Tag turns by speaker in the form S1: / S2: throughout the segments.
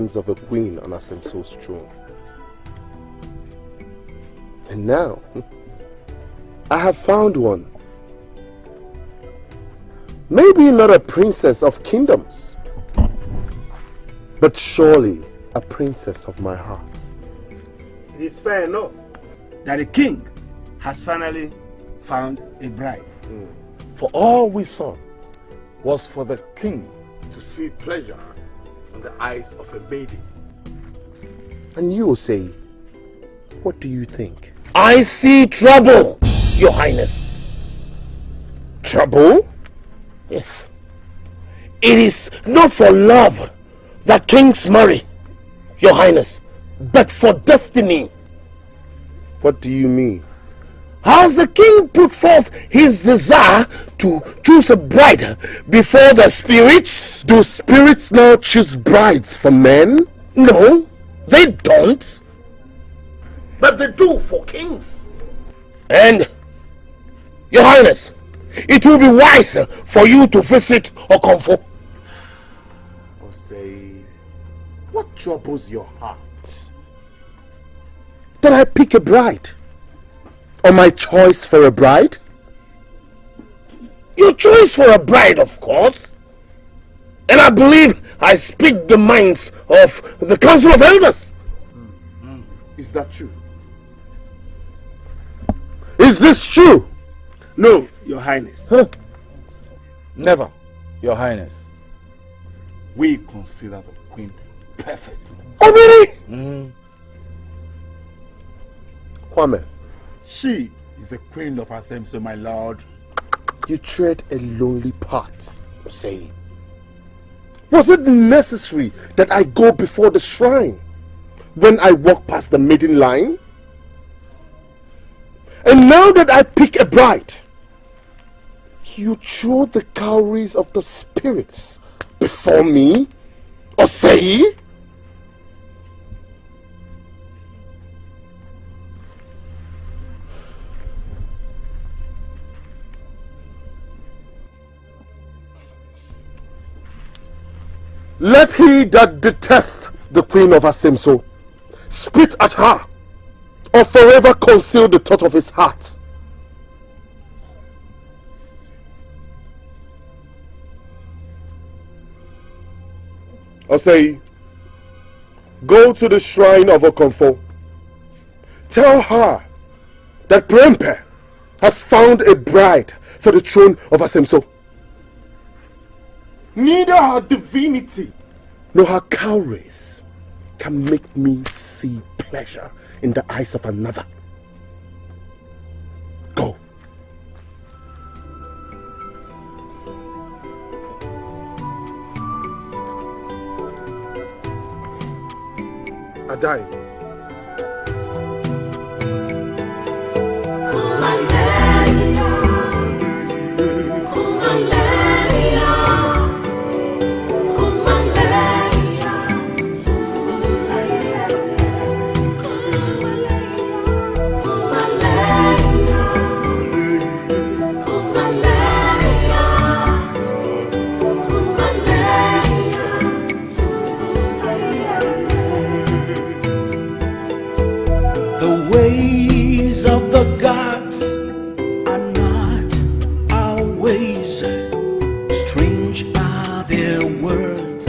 S1: hands of a queen on Asemso's throne. And now, I have found one. Maybe not a princess of kingdoms, but surely a princess of my heart.
S2: It is fair enough that the king has finally found a bride.
S3: For all we sought was for the king to see pleasure in the eyes of a maiden.
S1: And you, Osei, what do you think?
S4: I see trouble, Your Highness.
S1: Trouble?
S4: Yes. It is not for love that kings marry, Your Highness, but for destiny.
S1: What do you mean?
S4: Has the king put forth his desire to choose a bride before the spirits?
S1: Do spirits now choose brides for men?
S4: No, they don't.
S3: But they do for kings.
S4: And, Your Highness, it will be wise for you to visit Okonfo.
S1: Osei, what troubles your heart? That I pick a bride? Or my choice for a bride?
S4: Your choice for a bride, of course. And I believe I speak the minds of the Council of Elders.
S1: Is that true? Is this true?
S2: No, Your Highness.
S3: Huh? Never, Your Highness. We consider the queen perfect.
S4: Oh, really?
S1: Kwame,
S3: she is the queen of Asemso, my lord.
S1: You tread a lonely path, Osei. Was it necessary that I go before the shrine when I walk past the maiden line? And now that I pick a bride, you throw the cowries of the spirits before me, Osei? Let he that detests the queen of Asemso spit at her, or forever conceal the thought of his heart. Osei, go to the shrine of Okonfo. Tell her that Prempe has found a bride for the throne of Asemso. Neither her divinity nor her cowries can make me see pleasure in the eyes of another. Go. Adai.
S5: Of the gods are not our ways. Strange are their words,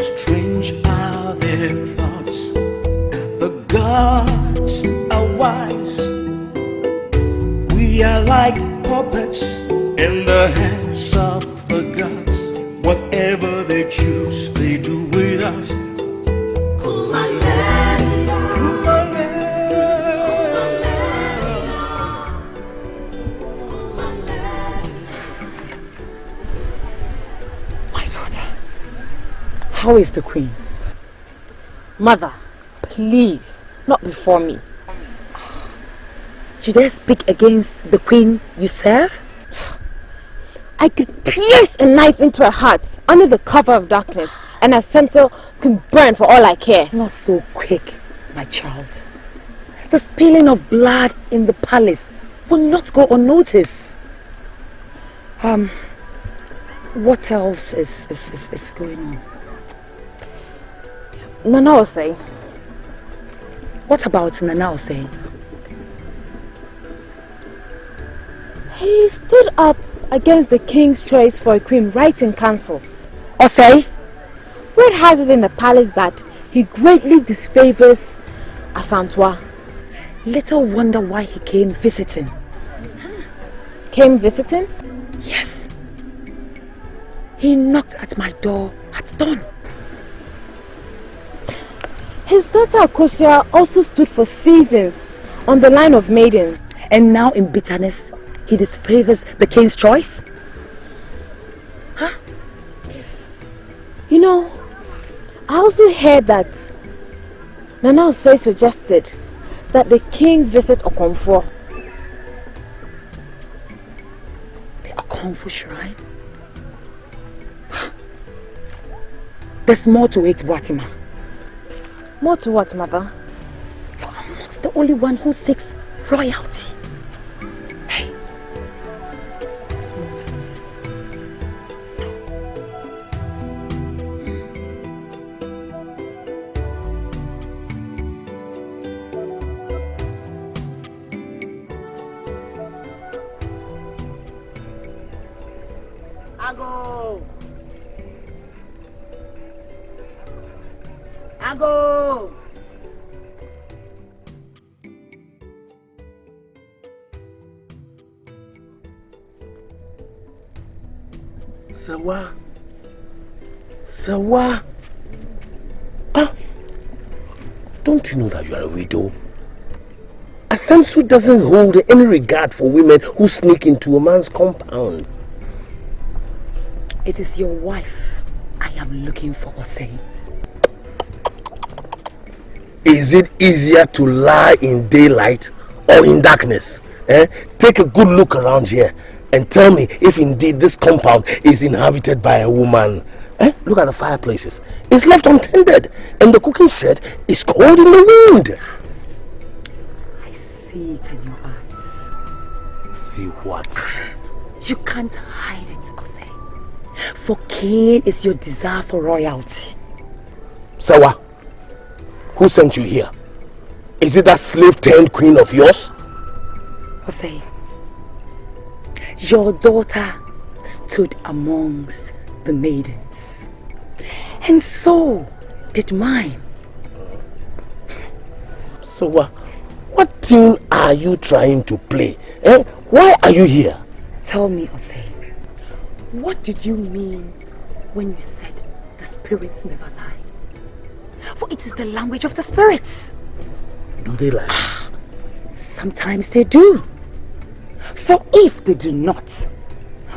S5: strange are their thoughts. The gods are wise. We are like puppets in the hands of the gods. Whatever they choose, they do with us.
S6: How is the queen?
S7: Mother, please, not before me.
S6: You dare speak against the queen you serve?
S7: I could pierce a knife into her heart under the cover of darkness, and Asemso can burn for all I care.
S6: Not so quick, my child. The spilling of blood in the palace will not go unnoticed. What else is going on?
S7: Nanaose.
S6: What about Nanaose?
S7: He stood up against the king's choice for a queen right in council.
S6: Osei?
S7: Word has it in the palace that he greatly disfavors Asantwa.
S6: Little wonder why he came visiting.
S7: Came visiting?
S6: Yes. He knocked at my door at dawn.
S7: His daughter Akosia also stood for seasons on the line of maiden.
S6: And now in bitterness, he disfavors the king's choice? Huh?
S7: You know, I also heard that Nanaose suggested that the king visit Okomfo.
S6: The Okomfo shrine? There's more to it, Boatima.
S7: More to what, mother?
S6: For I'm not the only one who seeks royalty. Hey, there's more to this.
S8: Ago!
S4: Sawa. Sawa. Ah. Don't you know that you are a widow? Asamsu doesn't hold any regard for women who sneak into a man's compound.
S6: It is your wife I am looking for, Osei.
S4: Is it easier to lie in daylight or in darkness? Take a good look around here and tell me if indeed this compound is inhabited by a woman. Look at the fireplaces. It's left untended and the cooking shed is cold in the wind.
S6: I see it in your eyes.
S4: See what?
S6: You can't hide it, Osei. For keen is your desire for royalty.
S4: Sawa, who sent you here? Is it that slave-turned queen of yours?
S6: Osei, your daughter stood amongst the maidens, and so did mine.
S4: So what tune are you trying to play? Why are you here?
S6: Tell me, Osei, what did you mean when you said the spirits never lie? For it is the language of the spirits.
S4: Do they lie?
S6: Sometimes they do. For if they do not,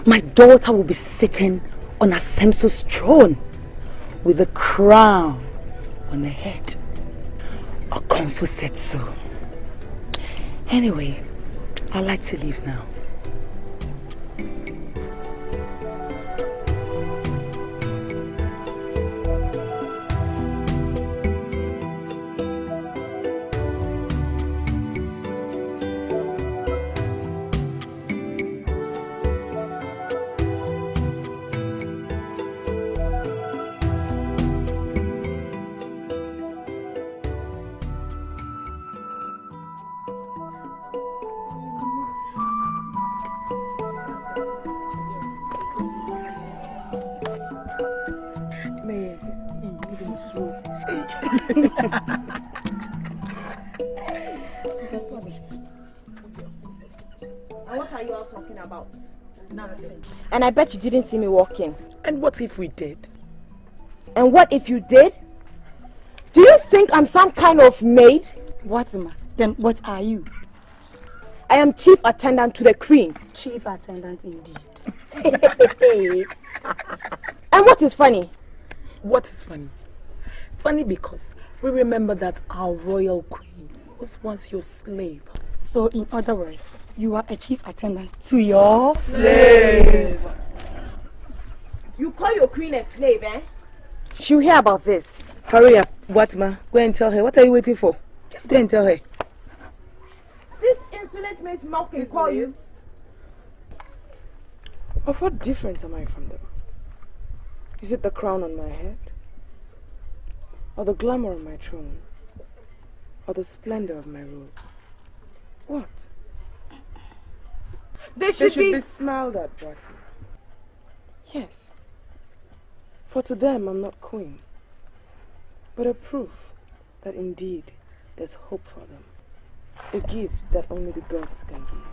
S6: my daughter will be sitting on Asemsu's throne with a crown on her head. Okomfo said so. Anyway, I'd like to leave now.
S7: And what are you all talking about? Nothing. And I bet you didn't see me walking.
S6: And what if we did?
S7: And what if you did? Do you think I'm some kind of maid?
S8: What, ma? Then what are you?
S7: I am chief attendant to the queen.
S8: Chief attendant indeed.
S7: And what is funny?
S6: What is funny? Funny because we remember that our royal queen was once your slave.
S8: So in other words, you are a chief attendant to your
S6: slave.
S7: You call your queen a slave, eh? She'll hear about this.
S6: Hurry up, Watma. Go and tell her. What are you waiting for? Just go and tell her.
S7: This insolent maid's mouth can call you.
S9: Of what different am I from them? Is it the crown on my head? or the glamour of my throne, or the splendor of my robe. What?
S7: They should
S9: be smiled at, Bratty. Yes. For to them I'm not queen, but a proof that indeed there's hope for them. A gift that only the gods can give.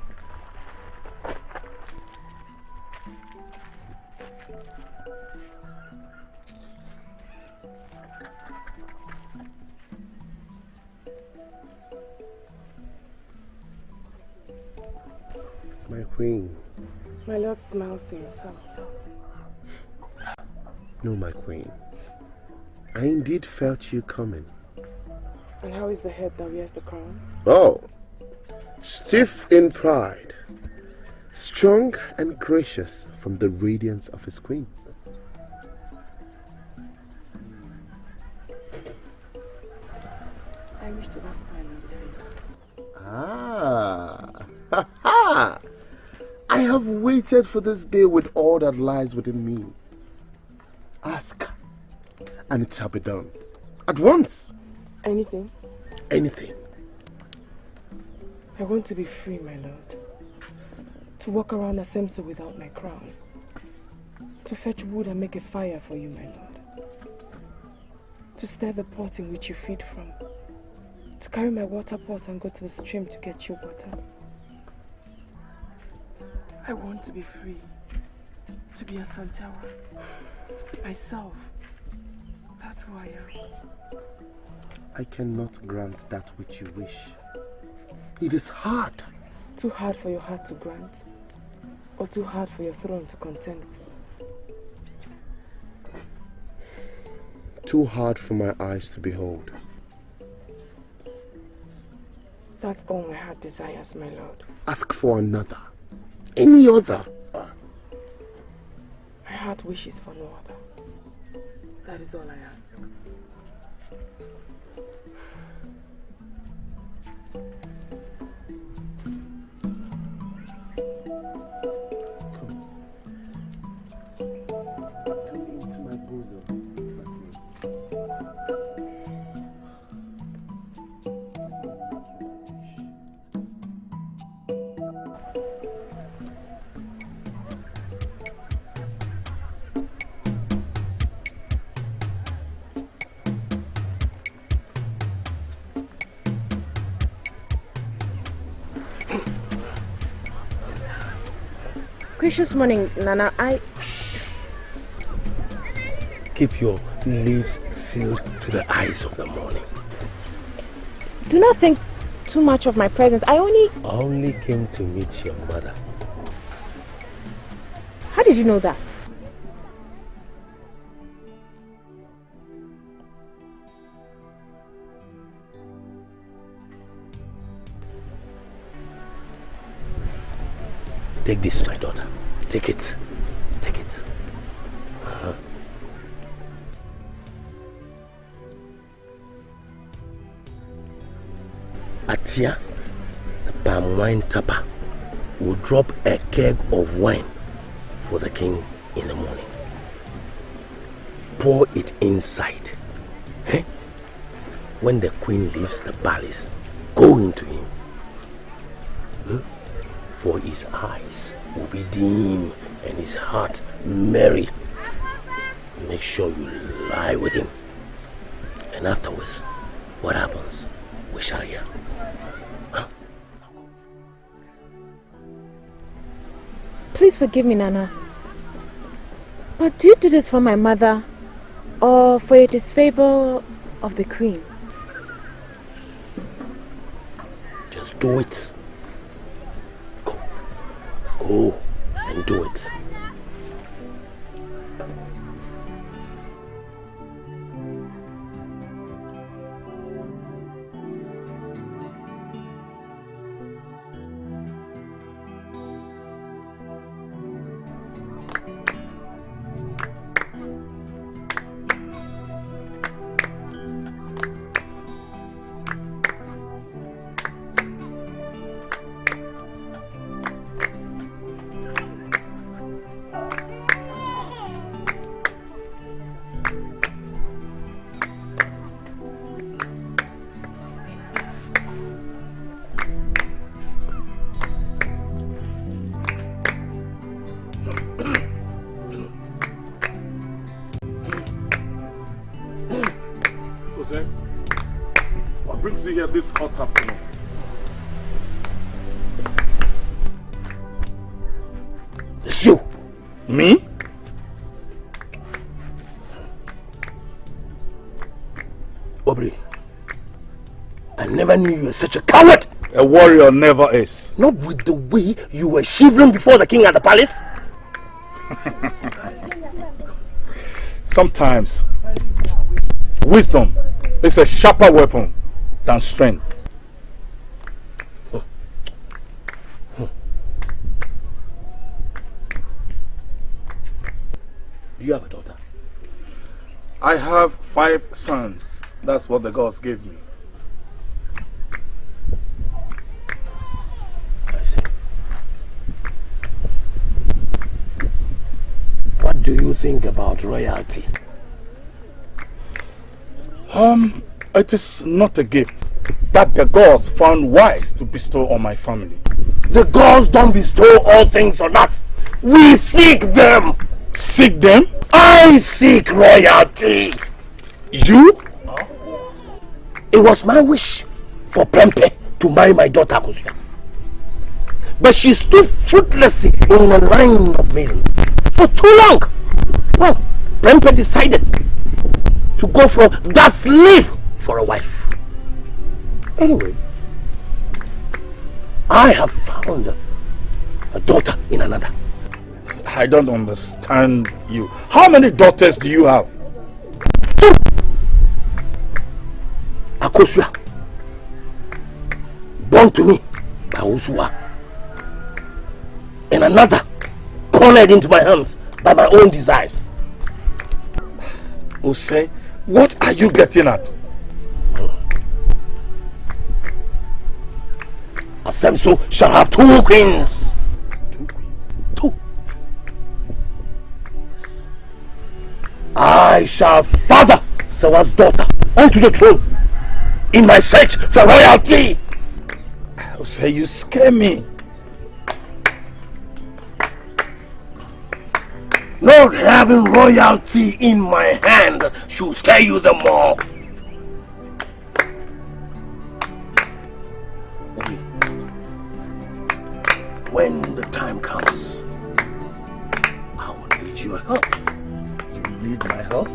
S1: My queen.
S9: My lord smiles to himself.
S1: No, my queen. I indeed felt you coming.
S9: And how is the head that wears the crown?
S1: Oh, stiff in pride, strong and gracious from the radiance of his queen.
S9: I wish to ask my lord a favor.
S1: Ah, I have waited for this day with all that lies within me. Ask, and it shall be done. At once.
S9: Anything?
S1: Anything.
S9: I want to be free, my lord. To walk around Asemso without my crown. To fetch wood and make a fire for you, my lord. To stir the pot in which you feed from. To carry my water pot and go to the stream to get you water. I want to be free. To be a Santewa. Myself. That's who I am.
S1: I cannot grant that which you wish. It is hard.
S9: Too hard for your heart to grant, or too hard for your throne to contend with?
S1: Too hard for my eyes to behold.
S9: That's all my heart desires, my lord.
S1: Ask for another. Any other.
S9: My heart wishes for no other. That is all I ask.
S1: Come into my bosom.
S7: Gracious morning, Nana.
S4: Keep your lips sealed to the eyes of the morning.
S7: Do not think too much of my presence. I
S4: only came to meet your mother.
S7: How did you know that?
S4: Take this, my daughter. Take it. Take it. Atia, the palm wine tapper, will drop a keg of wine for the king in the morning. Pour it inside. When the queen leaves the palace, go into him. For his eyes will be dim and his heart merry. Make sure you lie with him. And afterwards, what happens, we shall hear.
S7: Please forgive me, Nana. But do you do this for my mother or for your disfavor of the queen?
S4: Just do it. Go and do it.
S3: brings you here this hot afternoon?
S4: It's you.
S3: Me?
S4: Aubrey, I never knew you were such a coward.
S3: A warrior never is.
S4: Not with the way you were shivering before the king at the palace.
S3: Sometimes, wisdom is a sharper weapon than strength.
S4: Do you have a daughter?
S3: I have 5 sons. That's what the gods gave me.
S4: I see. What do you think about royalty?
S3: It is not a gift that the gods found wise to bestow on my family.
S4: The gods don't bestow all things on us. We seek them.
S3: Seek them?
S4: I seek royalty.
S3: You?
S4: It was my wish for Prempe to marry my daughter Akosia. But she stood fruitlessly in the line of maidens for too long. Well, Prempe decided to go for that slave for a wife. Anyway, I have found a daughter in another.
S3: I don't understand you. How many daughters do you have?
S4: 2. Akosia, born to me by Usua, and another cornered into my hands by my own desires.
S3: Ose, what are you getting at?
S4: Asemso shall have 2 queens.
S3: 2 queens?
S4: 2. I shall father Sewa's daughter onto the throne in my search for royalty.
S3: Ose, you scare me.
S4: Not having royalty in my hand should scare you the more. When the time comes, I will need your help.
S3: You need my help?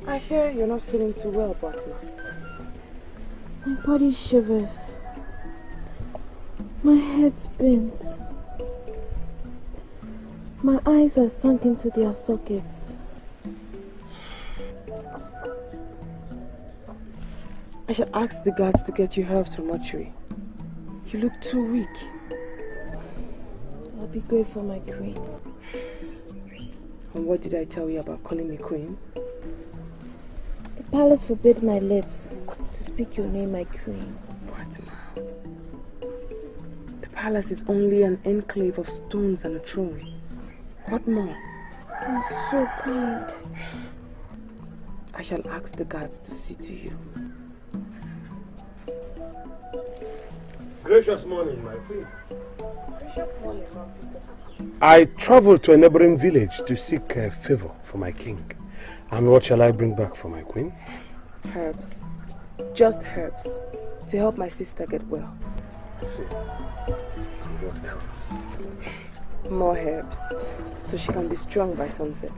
S9: I hear you're not feeling too well, Batman.
S7: My body shivers. My head spins. My eyes are sunk into their sockets.
S9: I shall ask the guards to get you herbs from mortuary. You look too weak.
S7: I'll be grateful, my queen.
S9: And what did I tell you about calling me queen?
S7: The palace forbid my lips to speak your name, my queen.
S9: Batman. The palace is only an enclave of stones and a throne. What more?
S7: You're so kind.
S9: I shall ask the guards to see to you.
S1: Gracious morning, my queen.
S9: Gracious morning, officer.
S1: I traveled to a neighboring village to seek a favor for my king. And what shall I bring back for my queen?
S9: Herbs. Just herbs. To help my sister get well.
S1: I see. And what else?
S9: More herbs. So she can be strong by sunset.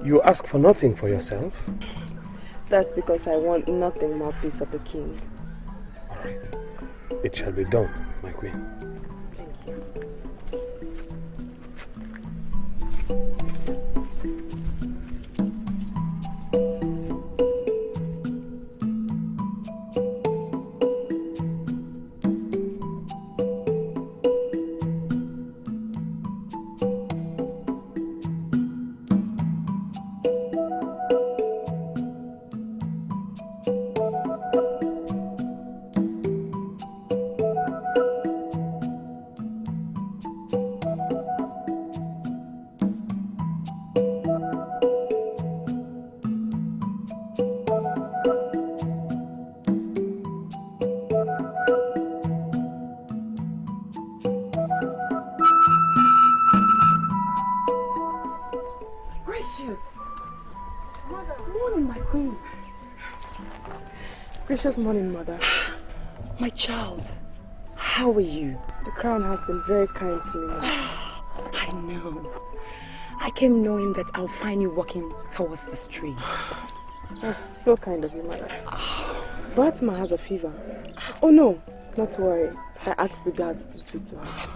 S1: You ask for nothing for yourself?
S9: That's because I want nothing mouthpiece of the king.
S1: All right. It shall be done, my queen.
S9: Thank you. My queen. Gracious morning, mother.
S6: My child, how are you?
S9: The crown has been very kind to me, mother.
S6: I know. I came knowing that I'll find you walking towards the stream.
S9: That's so kind of you, mother. Fatima has a fever. Oh no, not to worry. I asked the guards to see to her.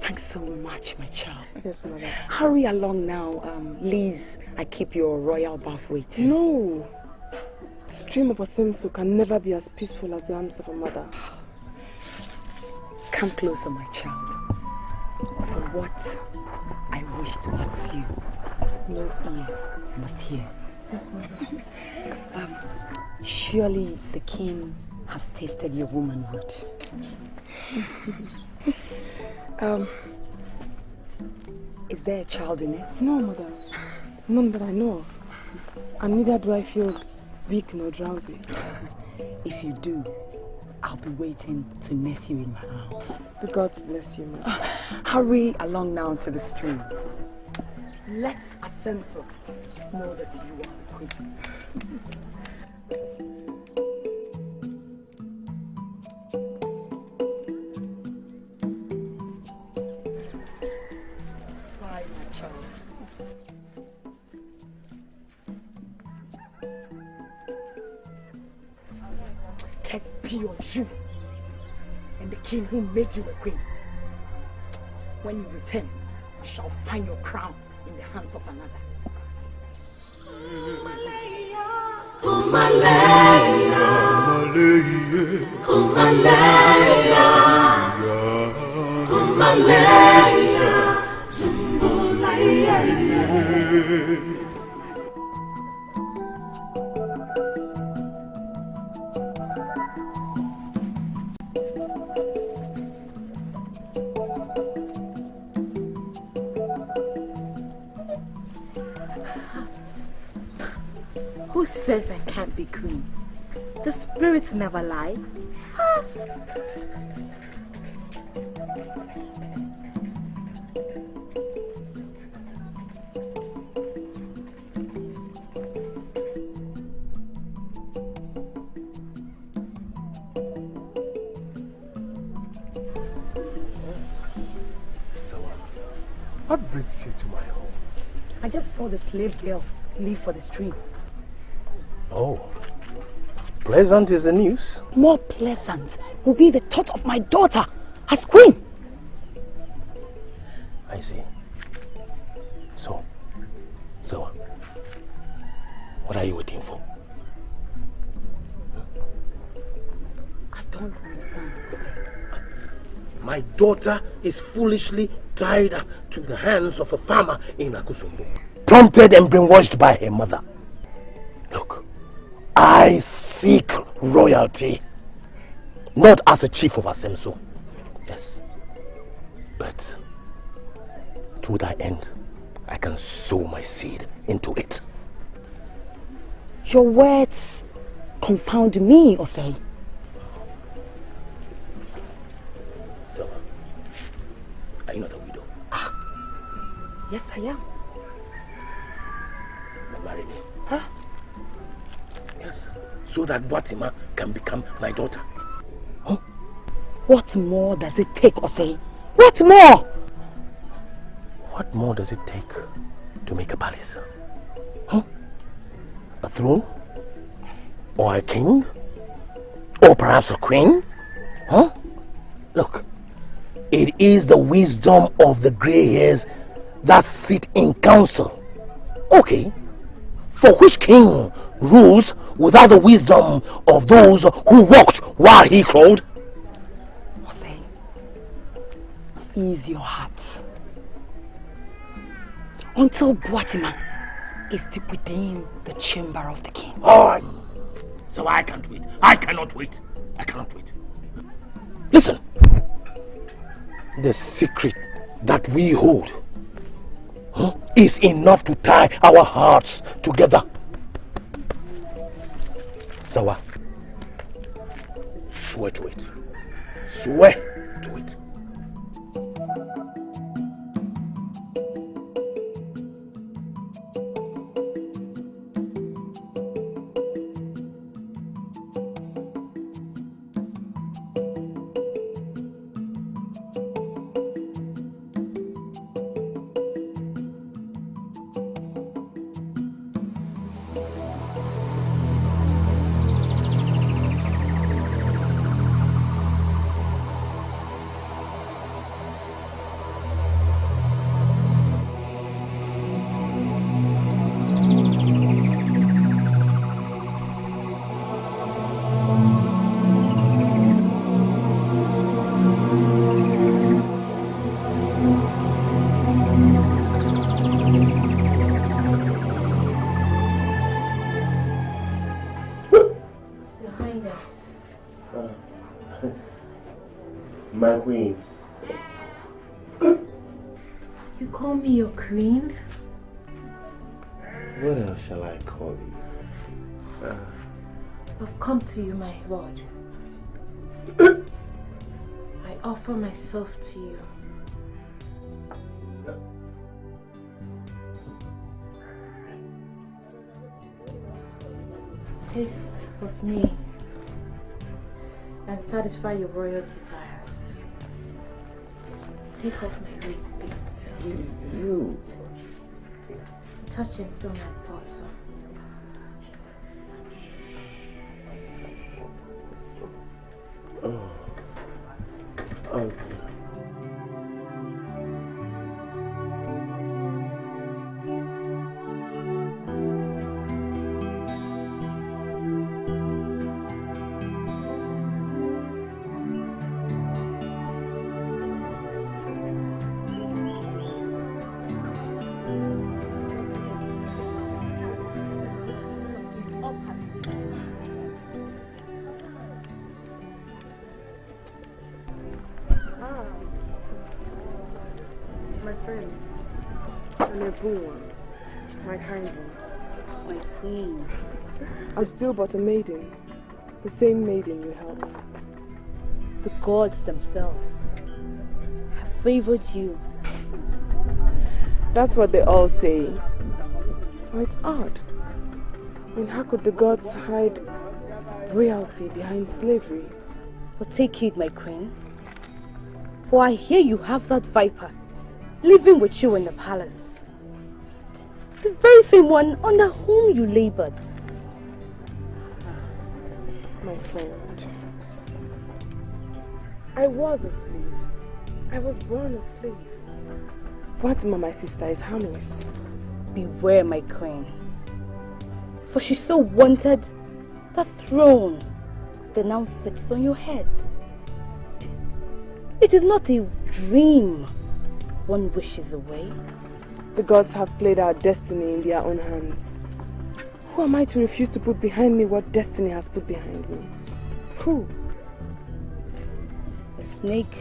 S6: Thanks so much, my child.
S9: Yes, mother.
S6: Hurry along now, Liz. I keep your royal bath waiting.
S9: No. The stream of Asemso can never be as peaceful as the arms of a mother.
S6: Come closer, my child. For what I wish to ask you, no ear must hear.
S9: Yes, mother.
S6: Surely the king has tasted your womanhood. Is there a child in it?
S9: No, mother. None that I know of. And neither do I feel weak nor drowsy.
S6: If you do, I'll be waiting to nurse you in my arms.
S9: The gods bless you, mother.
S6: Hurry along now to the stream. Let Asemso know that you are the queen. Bye, my child. Curse be on you and the king who made you a queen. When you return, you shall find your crown in the hands of another.
S10: Who says I can't be queen? The spirits never lie.
S4: So, what brings you to my home?
S6: I just saw the slave girl leave for the stream.
S4: Oh, pleasant is the news.
S6: More pleasant will be the thought of my daughter as queen.
S4: I see. So, what are you waiting for?
S6: I don't understand.
S4: My daughter is foolishly tied up to the hands of a farmer in Akusumbo, prompted and brainwashed by her mother. Look, I seek royalty, not as a chief of Asemso, yes, but to that end, I can sow my seed into it.
S6: Your words confound me, Osei.
S4: So, are you not a widow?
S6: Yes, I am.
S4: Then marry me.
S6: Huh?
S4: Yes, so that Fatima can become my daughter.
S6: Huh? What more does it take, Osei? What more?
S4: What more does it take to make a palace? Huh? A throne? Or a king? Or perhaps a queen? Huh? Look, it is the wisdom of the grey hairs that sit in council. Okay, for which king rules without the wisdom of those who walked while he crawled?
S6: Osei, ease your heart. Until Fatima is deep within the chamber of the king.
S4: Oh, so I can't wait. I cannot wait. I cannot wait. Listen. The secret that we hold is enough to tie our hearts together. Sawa, swear to it. Swear to it.
S1: My queen.
S10: You call me your queen?
S1: What else shall I call you?
S10: I've come to you, my lord. I offer myself to you. Taste of me and satisfy your royal desires. Take off my waist beads.
S1: You.
S10: Touch and feel my pulse.
S1: Oh. Oh.
S9: My kind one.
S8: My queen.
S9: I'm still but a maiden. The same maiden you helped.
S8: The gods themselves have favored you.
S9: That's what they all say. Oh, it's odd. I mean, how could the gods hide royalty behind slavery?
S8: But take heed, my queen. For I hear you have that viper living with you in the palace. The very same one under whom you labored.
S9: My friend, I was a slave. I was born a slave. Fatima, my sister, is harmless.
S8: Beware, my queen. For she so wanted that throne that now sits on your head. It is not a dream one wishes away.
S9: The gods have played our destiny in their own hands. Who am I to refuse to put behind me what destiny has put behind me? Who?
S8: A snake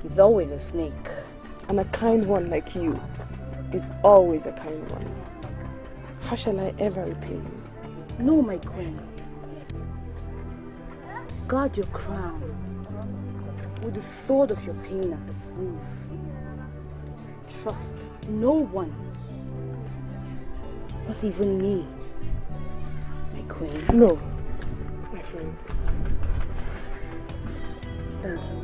S8: is always a snake.
S9: And a kind one like you is always a kind one. How shall I ever repay you?
S8: No, my queen. Guard your crown with the sword of your pain as a sleeve. Trust no one, not even me, my queen.
S9: No, my friend.
S8: Thank you.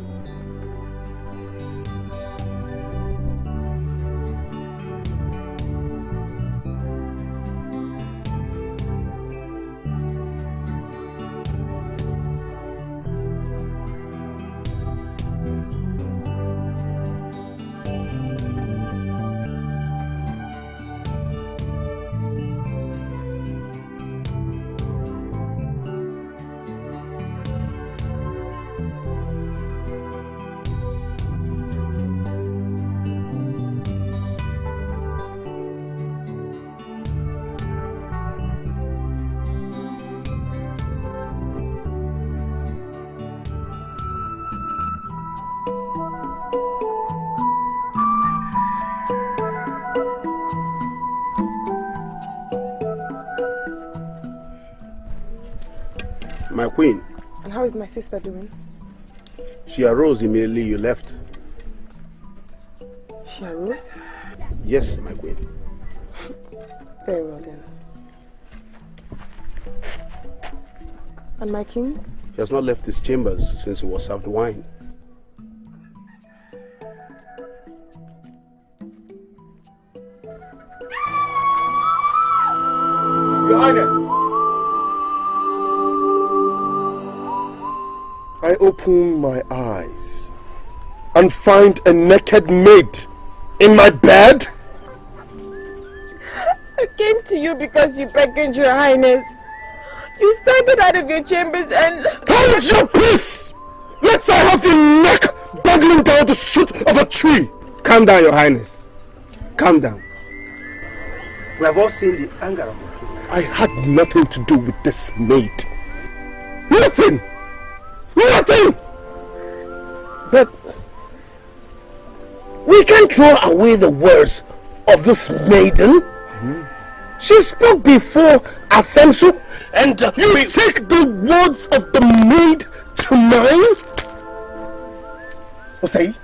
S2: My queen.
S9: And how is my sister doing?
S2: She arose immediately you left.
S9: She arose?
S2: Yes, my queen.
S9: Very well then. And my king?
S2: He has not left his chambers since he was served wine.
S1: Your Highness! I open my eyes and find a naked maid in my bed.
S9: I came to you because you beckoned, Your Highness. You staggered out of your chambers and...
S1: Hold your peace! Let's I have your neck dangling down the shoot of a tree.
S2: Calm down, Your Highness. Calm down. We have all seen the anger of the king.
S1: I had nothing to do with this maid. Nothing! Nothing!
S4: But we can't throw away the words of this maiden. She spoke before Asemso, and you take the words of the maid to mind? Osei,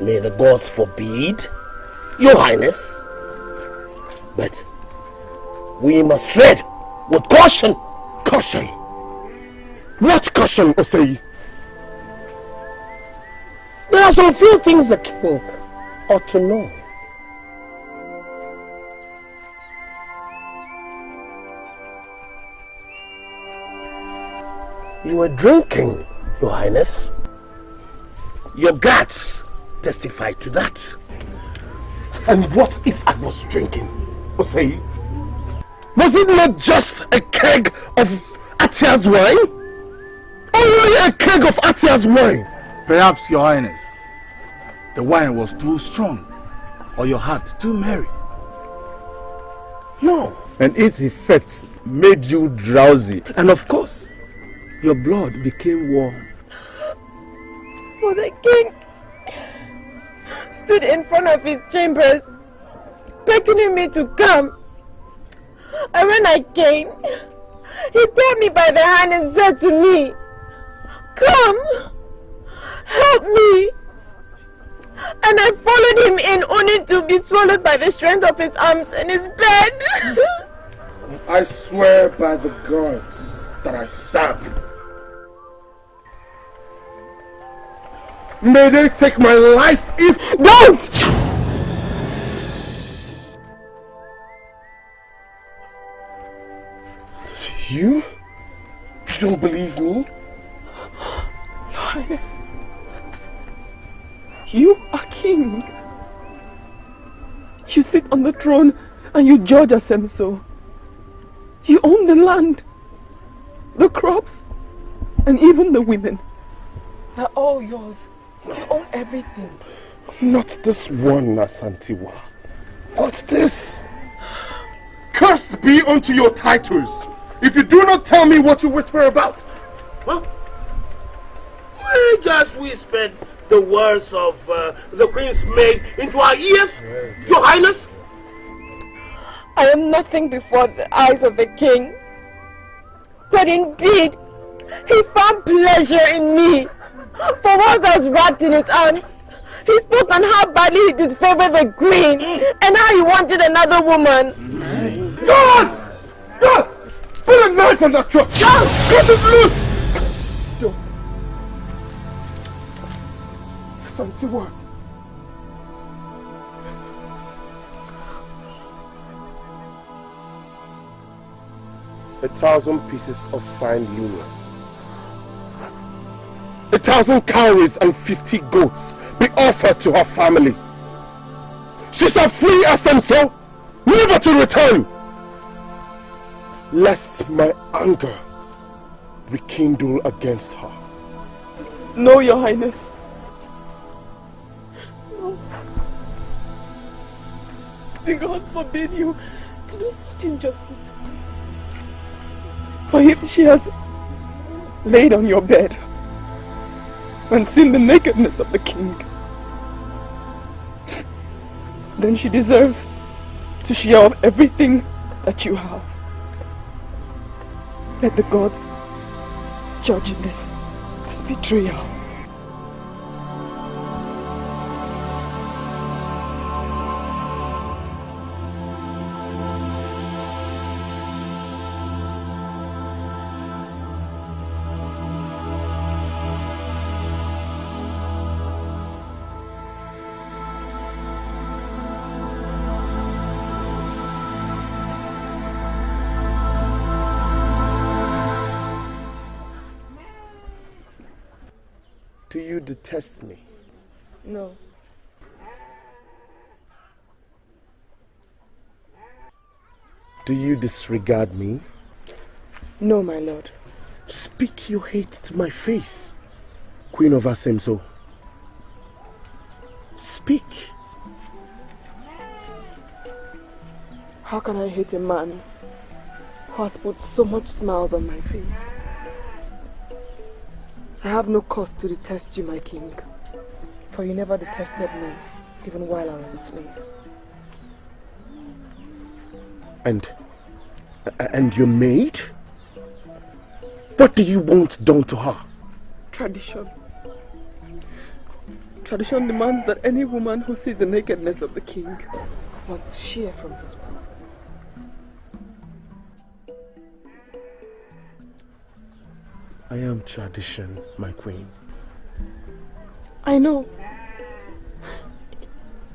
S4: may the gods forbid, Your Highness. But we must tread with caution.
S1: Caution? What caution, Osei?
S4: There are some few things the king ought to know. You were drinking, Your Highness. Your guards testify to that.
S1: And what if I was drinking, Osei? Was it not just a keg of Atia's wine? Only a keg of Atia's wine.
S3: Perhaps, Your Highness, the wine was too strong, or your heart too merry.
S1: No. And its effects made you drowsy. And of course, your blood became warm.
S7: For the king stood in front of his chambers, beckoning me to come. And when I came, he caught me by the hand and said to me, "Come, help me." And I followed him in, only to be swallowed by the strength of his arms and his bed.
S1: I swear by the gods that I serve you. May they take my life if...
S9: Don't!
S1: You? You don't believe me?
S9: Your Highness, you are king. You sit on the throne and you judge Asemso. You own the land, the crops, and even the women. They're all yours. You own everything.
S1: Not this one, Asantiwa. What's this? Cursed be unto your titles, if you do not tell me what you whisper about.
S4: Well, we just whispered the words of the Queen's maid into our ears, Your Highness.
S7: I am nothing before the eyes of the king. But indeed, he found pleasure in me. For once I was wrapped in his arms, he spoke on how badly he disfavored the queen and how he wanted another woman.
S1: Gods! Gods! Put a knife on that throat! Cut it loose! Don't. Santiwa. 1,000 pieces of fine linen, 1,000 cowries and 50 goats be offered to her family. She shall flee Asemso, never to return, lest my anger rekindle against her.
S9: No, Your Highness. No. The gods forbid you to do such injustice. For if she has laid on your bed and seen the nakedness of the king, then she deserves to share of everything that you have. Let the gods judge this betrayal.
S1: Do you detest me?
S9: No.
S1: Do you disregard me?
S9: No, my lord.
S1: Speak your hate to my face, Queen of Asemso. Speak.
S9: How can I hate a man who has put so much smiles on my face? I have no cause to detest you, my king, for you never detested me, even while I was a slave.
S1: And your maid? What do you want done to her?
S9: Tradition. Tradition demands that any woman who sees the nakedness of the king must share from his wealth.
S1: I am tradition, my queen.
S9: I know.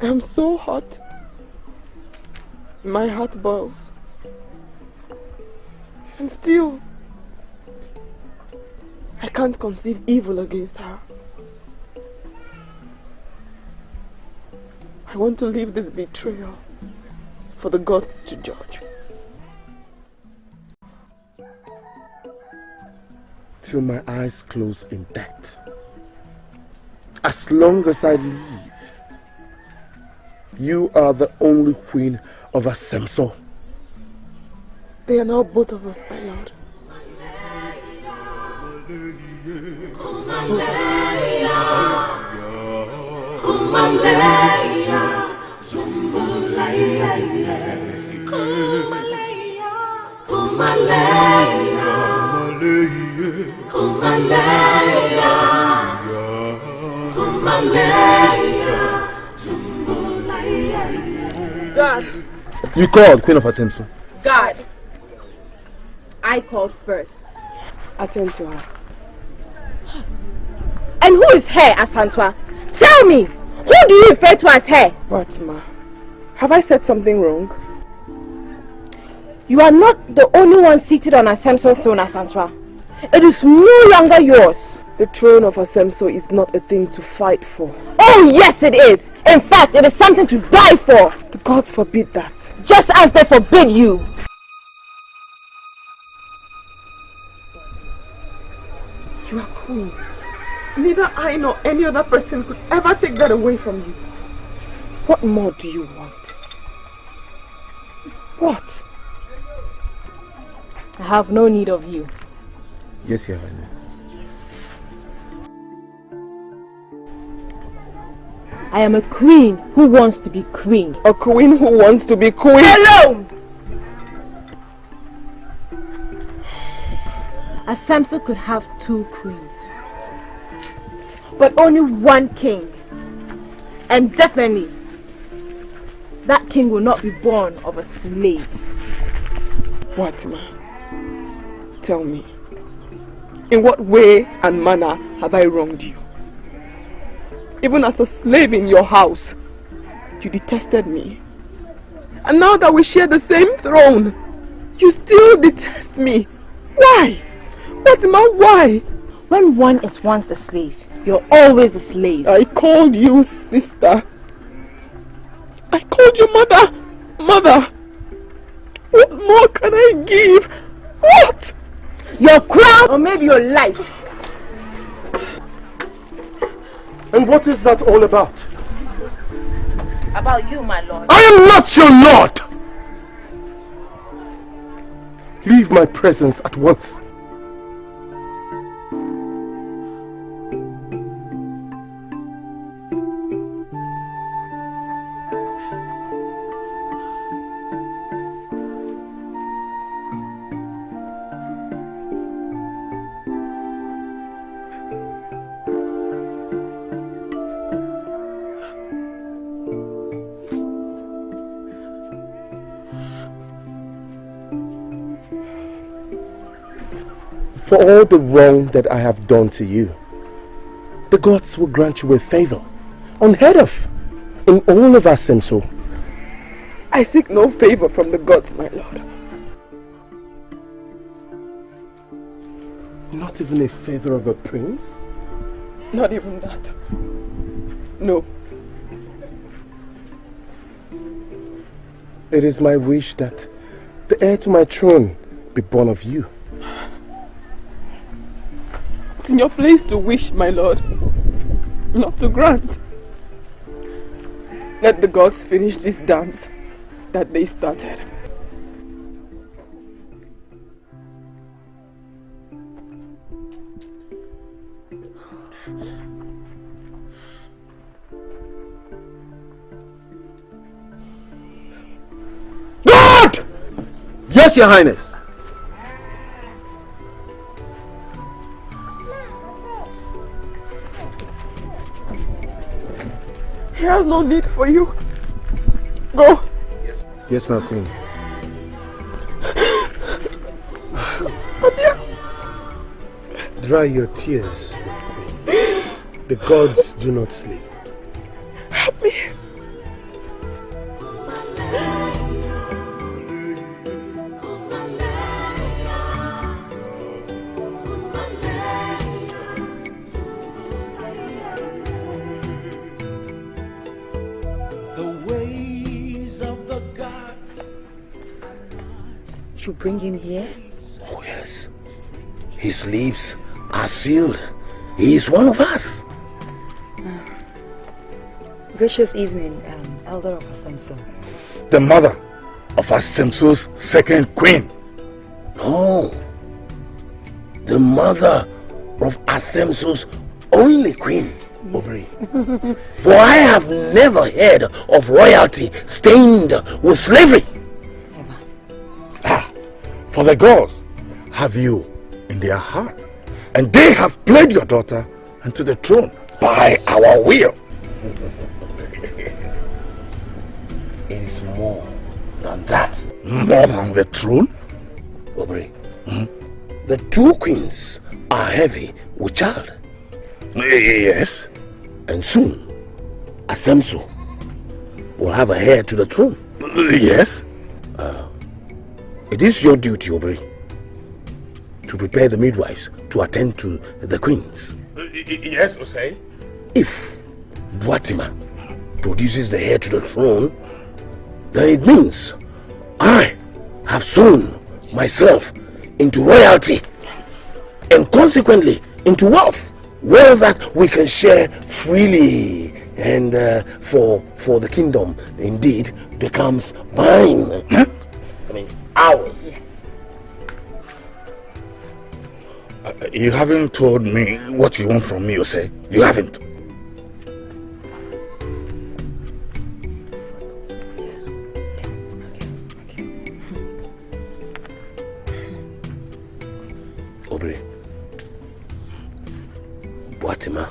S9: I am so hot. My heart boils. And still, I can't conceive evil against her. I want to leave this betrayal for the gods to judge.
S1: Till my eyes close in death. As long as I live, you are the only queen of Asemso.
S9: They are now both of us, my lord.
S7: God.
S3: You called, Queen of Asemso.
S7: God. I called first.
S9: Attend to her.
S7: And who is her, Asantwa? Tell me, who do you refer to as her?
S9: What, ma? Have I said something wrong?
S7: You are not the only one seated on Asemso's throne, Asantwa. It is no longer yours.
S9: The throne of Asemso is not a thing to fight for.
S7: Oh yes it is. In fact, it is something to die for.
S9: The gods forbid that.
S7: Just as they forbid you.
S9: You are queen. Neither I nor any other person could ever take that away from you. What more do you want? What?
S7: I have no need of you.
S3: Yes, Your Highness.
S7: I am a queen who wants to be queen.
S9: A queen who wants to be queen?
S7: Alone! Asemso could have 2 queens, but only 1 king. And definitely, that king will not be born of a slave.
S9: What, ma? Tell me. In what way and manner have I wronged you? Even as a slave in your house, you detested me. And now that we share the same throne, you still detest me. Why? What, ma? Why?
S7: When one is once a slave, you're always a slave.
S9: I called you sister. I called you mother. Mother. What more can I give? What?
S7: Your crown or maybe your life.
S1: And what is that all about?
S7: About you, my lord.
S1: I am not your lord! Leave my presence at once. For all the wrong that I have done to you, the gods will grant you a favor, unheard of in all of Asemso.
S9: I seek no favor from the gods, my lord.
S1: Not even a favor of a prince?
S9: Not even that. No.
S1: It is my wish that the heir to my throne be born of you.
S9: It's in your place to wish, my lord, not to grant. Let the gods finish this dance that they started.
S3: God! Yes, Your Highness.
S9: He has no need for you. Go.
S3: Yes, my queen. Dry your tears. The gods do not sleep.
S9: Help me.
S5: The ways of the gods.
S6: You bring him here?
S4: Oh yes. His lips are sealed. He is one of us.
S6: Gracious evening, Elder of Asemso.
S3: The mother of Asemso's second queen.
S4: No. The mother of Asemso's only queen, Obri. For I have never heard of royalty stained with slavery.
S3: For the gods have you in their heart, and they have played your daughter into the throne by our will.
S4: It is more than that.
S3: More than the throne?
S4: Obri, the two queens are heavy with child.
S3: Yes.
S4: And soon, Asemso will have a heir to the throne.
S3: Yes.
S4: It is your duty, Obri, to prepare the midwives to attend to the queens.
S3: Yes, Osei.
S4: If Boatima produces the heir to the throne, then it means I have sown myself into royalty and consequently into wealth. Wealth that we can share freely and for the kingdom indeed becomes mine.
S3: Huh?
S4: I mean, ours.
S3: You haven't told me what you want from me, Osei. You haven't.
S4: Obri, Boatima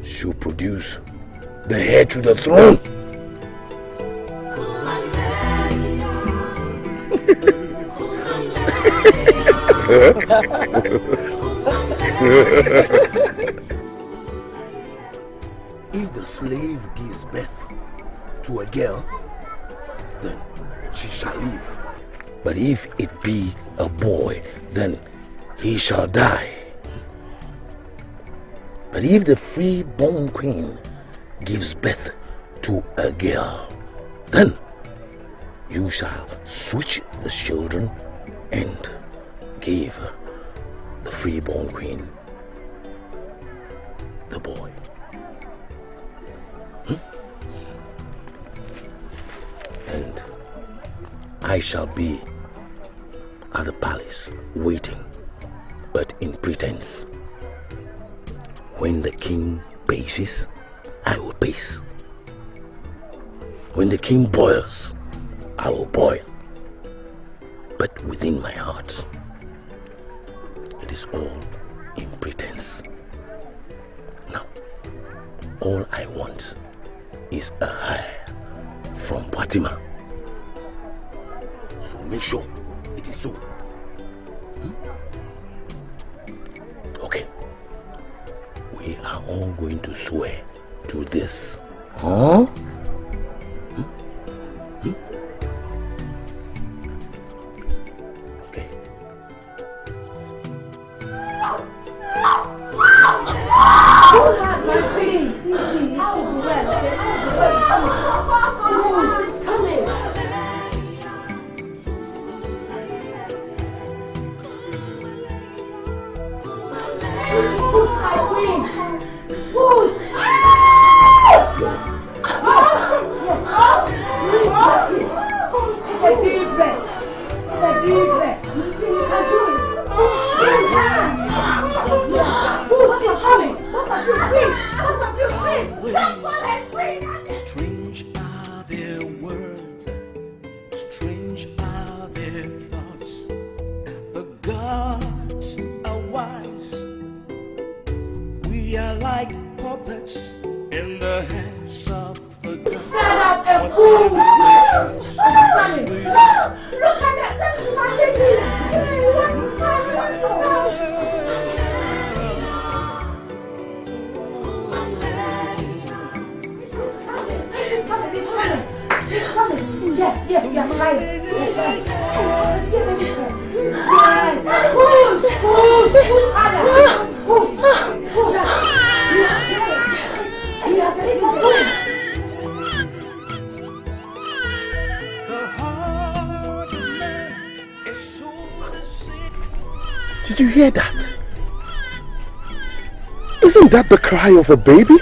S4: should produce the heir to the throne. If the slave gives birth to a girl, then she shall live. But if it be a boy, then he shall die. But if the free-born queen gives birth to a girl, then you shall switch the children and give the free-born queen the boy. And I shall be at the palace waiting, but in pretense. When the king paces, I will pace. When the king boils, I will boil. But within my heart, it is all in pretense. Now, all I want is a hire from Fatima. So make sure it is so. Okay. We are all going to swear to this. Huh? Okay.
S5: hearts are wise. We are like puppets in the hands of the gods.
S7: Shut up and move! Look at that! He's coming! Yes, right.
S1: Did you hear that? Isn't that the cry of a baby?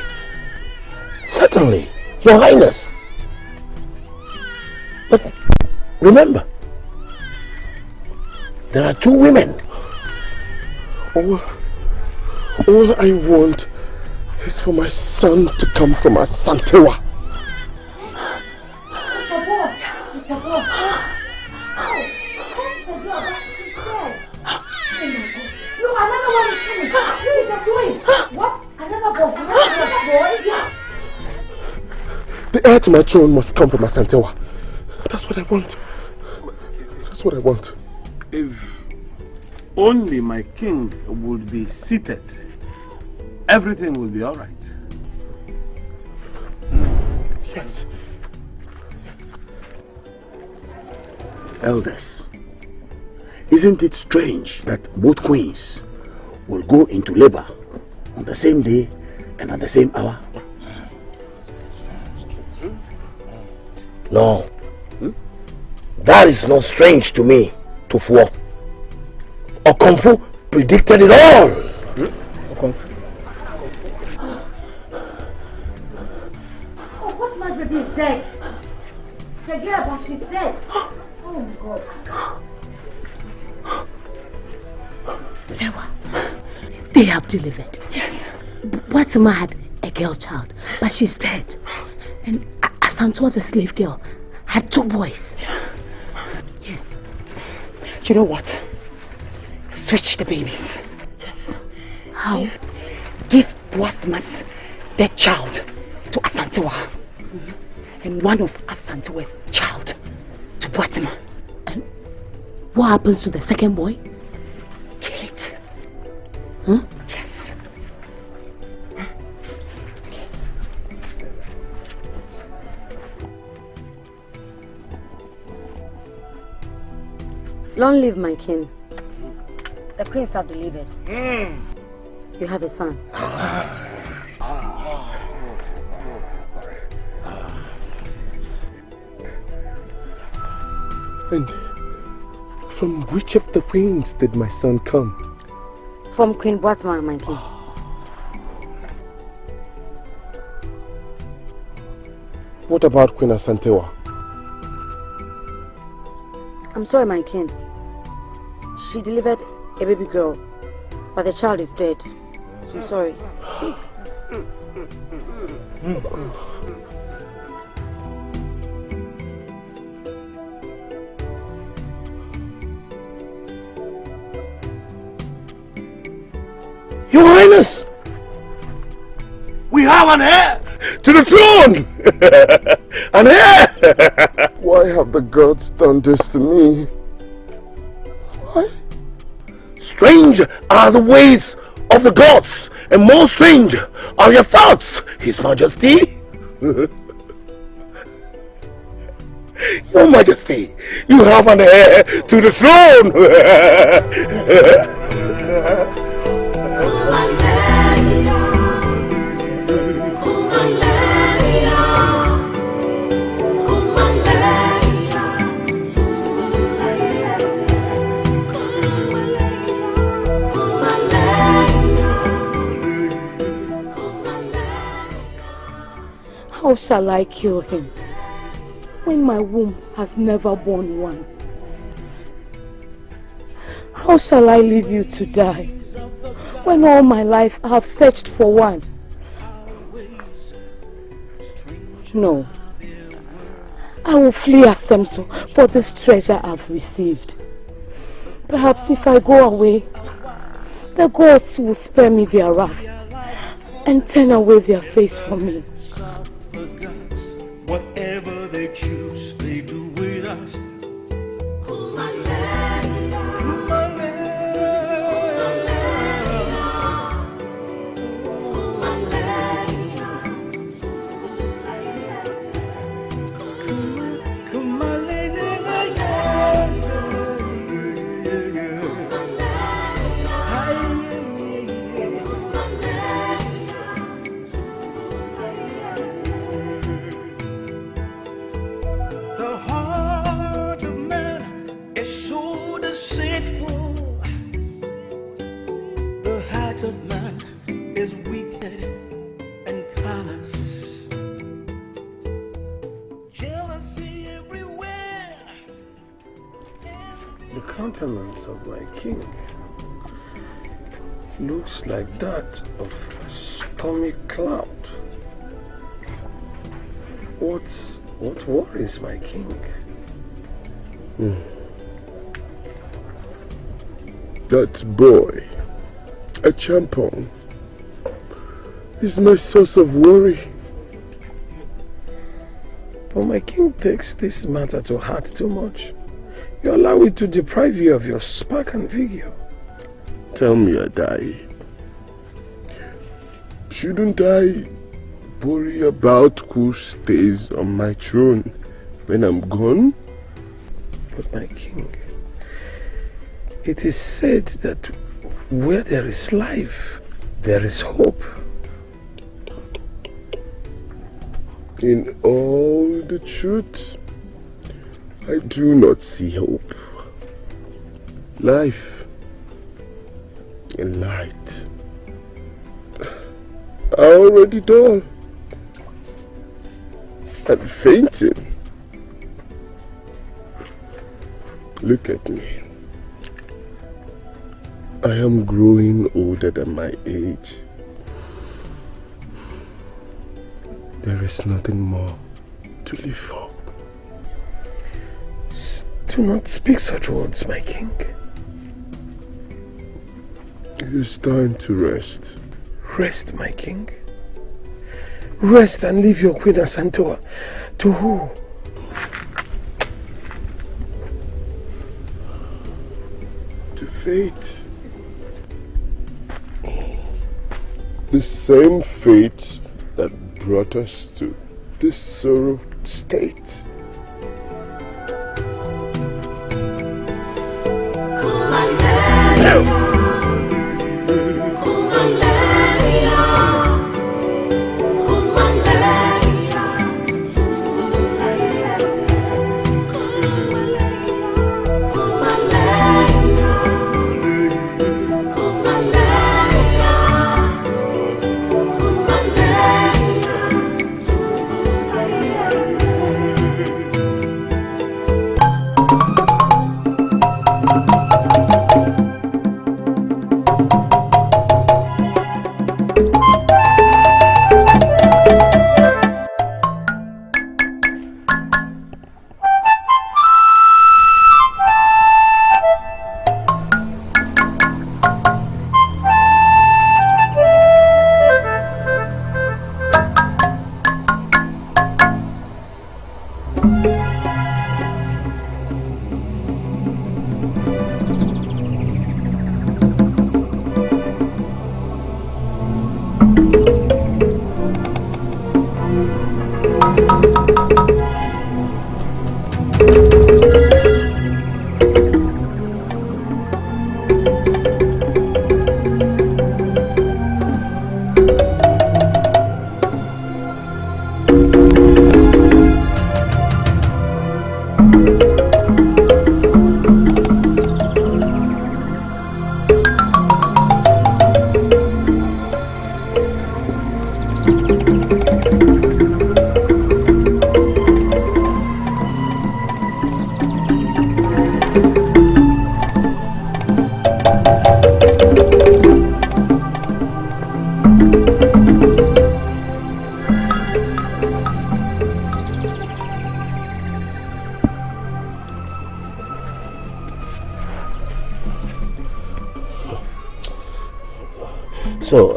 S4: Certainly, Your Highness. But remember, there are 2 women.
S1: All I want is for my son to come from Asantewa.
S7: It's a boy. It's a boy. Oh, it's a girl. She's dead. Oh my God. No, another one is coming. Who is that doing? What? Another boy. Another boy? Yes.
S1: The heir to my throne must come from Asantewa. That's what I want. That's what I want.
S2: If only my king would be seated, everything will be all right.
S1: Yes.
S3: Elders, isn't it strange that both queens will go into labor on the same day and at the same hour?
S4: No. That is not strange to me, Tufuo. Okonfu predicted it all.
S7: Oh, what my baby is dead. Forget about she's dead. Oh my God.
S8: Sewa, they have delivered.
S6: Yes.
S8: Watima had a girl child, but she's dead. And Asantua, the slave girl, had 2 boys. Yes.
S6: You know what? Switch the babies.
S8: Yes. How?
S6: Give Boasmas their child to Asantewa. And one of Asantewa's child to Boatima.
S8: And what happens to the second boy?
S6: Kill it.
S8: Huh?
S6: Yes.
S10: Long live my king. The queens have delivered. You have a son.
S1: And from which of the queens did my son come?
S10: From Queen Boatma, my king.
S1: What about Queen Asantewa?
S10: I'm sorry, my king. She delivered a baby girl, but the child is dead. I'm sorry.
S4: Your Highness!
S2: We have an heir!
S4: To the throne! An heir!
S1: Why have the gods done this to me? Why?
S4: Strange are the ways of the gods, and more strange are your thoughts, His Majesty. Your Majesty, you have an heir to the throne!
S8: How shall I kill him when my womb has never borne one? How shall I leave you to die when all my life I have searched for one? No. I will flee Asemso for this treasure I've received. Perhaps if I go away, the gods will spare me their wrath and turn away their face from me.
S5: Whatever they choose, they do with us. So deceitful, the heart of man is wicked and callous. Jealousy everywhere.
S2: The countenance of my king looks like that of a stormy cloud. What worries my king?
S1: That boy, a champon, is my source of worry.
S2: But my king takes this matter to heart too much. You allow it to deprive you of your spark and vigor.
S1: Tell me, Adai, shouldn't I worry about who stays on my throne when I'm gone?
S2: But my king, it is said that where there is life, there is hope.
S1: In all the truth, I do not see hope. Life and light are already dull and fainting. Look at me. I am growing older than my age. There is nothing more to live for.
S2: Do not speak such words, my king.
S1: It is time to rest.
S2: Rest, my king. Rest and leave your queen Asantewa. To who?
S1: To fate. The same fate that brought us to this sorrow state.
S2: So,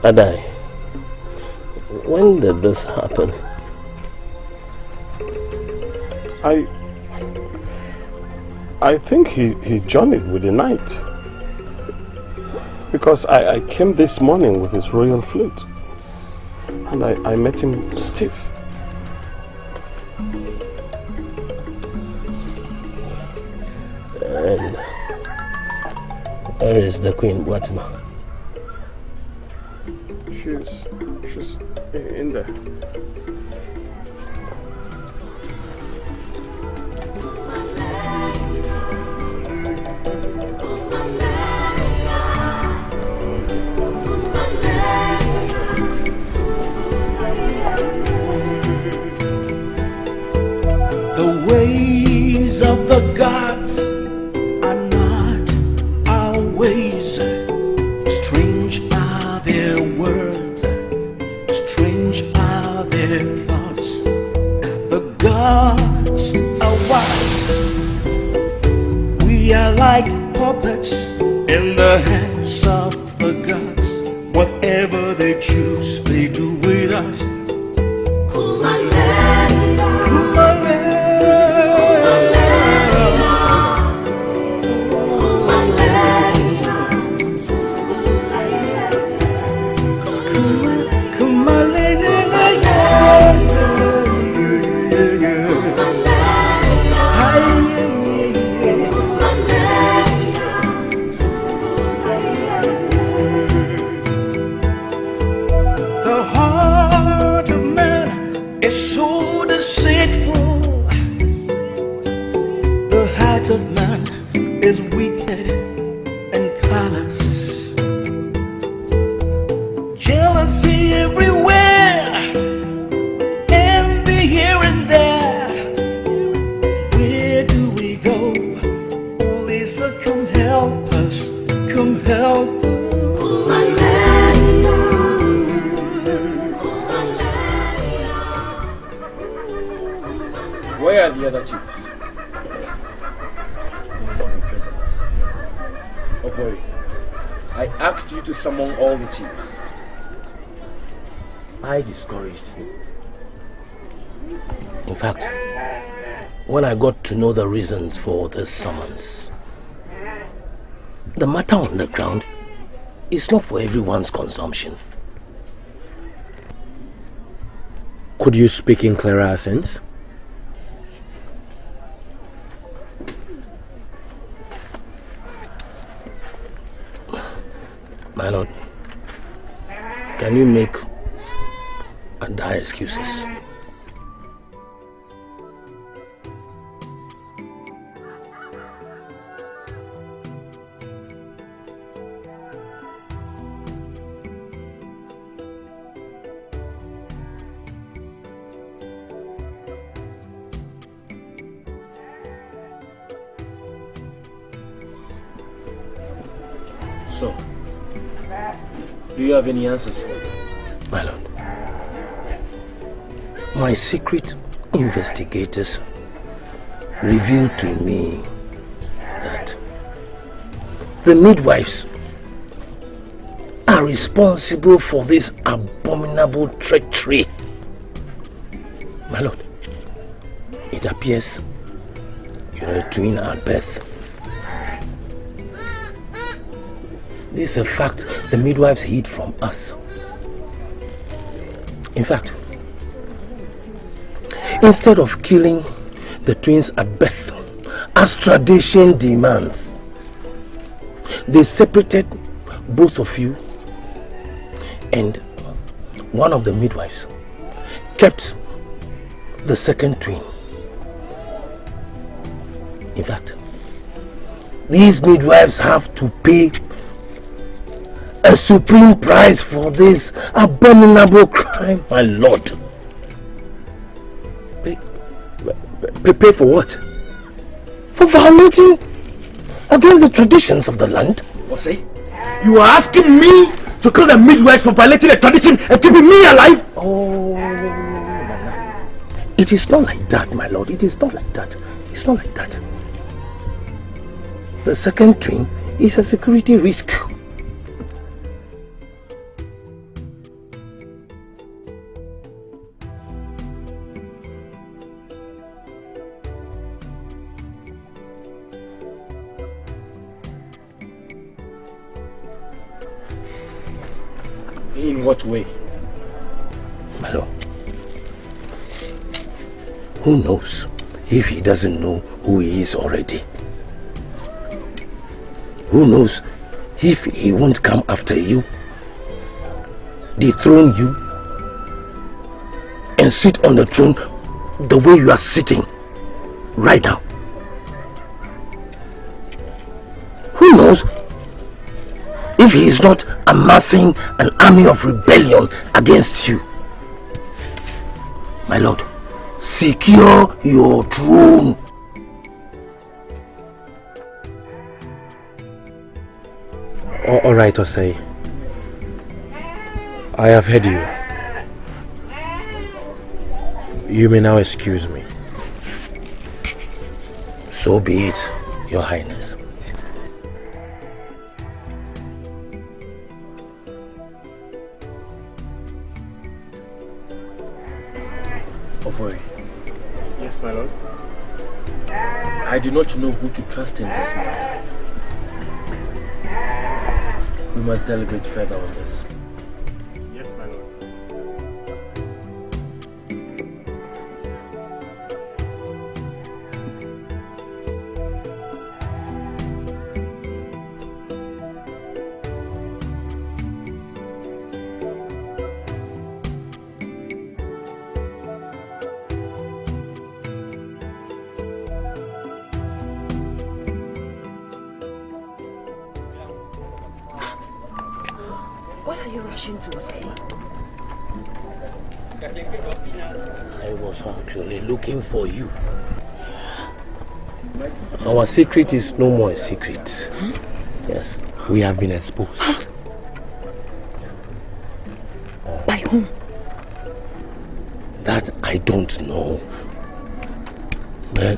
S2: Adai, when did this happen?
S1: I think he journeyed with the night. Because I came this morning with his royal flute. And I met him stiff.
S2: And where is the Queen Watima?
S1: She's in there.
S5: The ways of the gods are not our ways. Strange are their words, strange are their thoughts. The gods are wise. We are like puppets in the hands of the gods. Whatever they choose, they do with us. It's so deceitful. The heart of man is wicked and callous. Jealousy everywhere, envy here and there. Where do we go? Oh, Lisa, come help us. Come help us.
S11: Where are the other chiefs? They will not be present. Avoid. I asked you to summon all the chiefs.
S2: I discouraged him. In fact, when I got to know the reasons for this summons, the matter on the ground is not for everyone's consumption.
S11: Could you speak in clearer accents?
S2: My lord, can you make and die excuses?
S11: So, do you have any answers for me?
S2: My lord, my secret investigators revealed to me that the midwives are responsible for this abominable treachery. My lord, it appears you're a twin at birth. This is a fact the midwives hid from us. In fact, instead of killing the twins at birth, as tradition demands, they separated both of you, and one of the midwives kept the second twin. In fact, these midwives have to pay a supreme price for this abominable crime, my lord.
S11: Pay for what?
S2: For violating against the traditions of the land.
S11: What say? You are asking me to kill the midwife for violating the tradition and keeping me alive?
S2: Oh, it is not like that, my lord. It is not like that. It's not like that. The second twin is a security risk.
S11: In what way?
S2: My lord, who knows if he doesn't know who he is already? Who knows if he won't come after you, dethrone you, and sit on the throne the way you are sitting right now? Who knows if he is not amassing an army of rebellion against you? My lord, secure your throne.
S11: All right, Osei. I have heard you. You may now excuse me.
S2: So be it, Your Highness.
S11: Ovoi,
S12: Yes, my lord.
S11: I do not know who to trust in this matter. We must deliberate further on this.
S12: Yes, my lord.
S6: What are you rushing to say?
S2: I was actually looking for you. Our secret is no more a secret. Yes, we have been exposed.
S6: By whom?
S2: That I don't know. But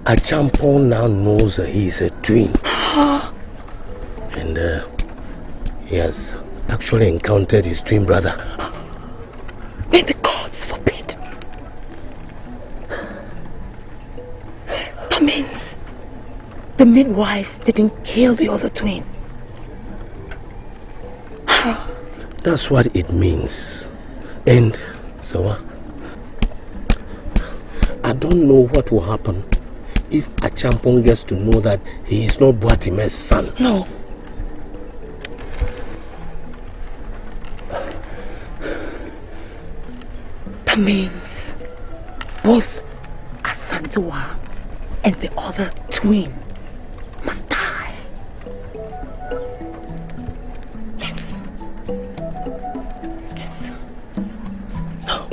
S2: Achampon now knows that he is a twin. And he has actually encountered his twin brother.
S6: May the gods forbid. That means the midwives didn't kill the other twin.
S2: That's what it means. And so I don't know what will happen if Achampon gets to know that he is not Boatime's son.
S6: No. That means both Asantewa and the other twin must die. Yes. Yes. No.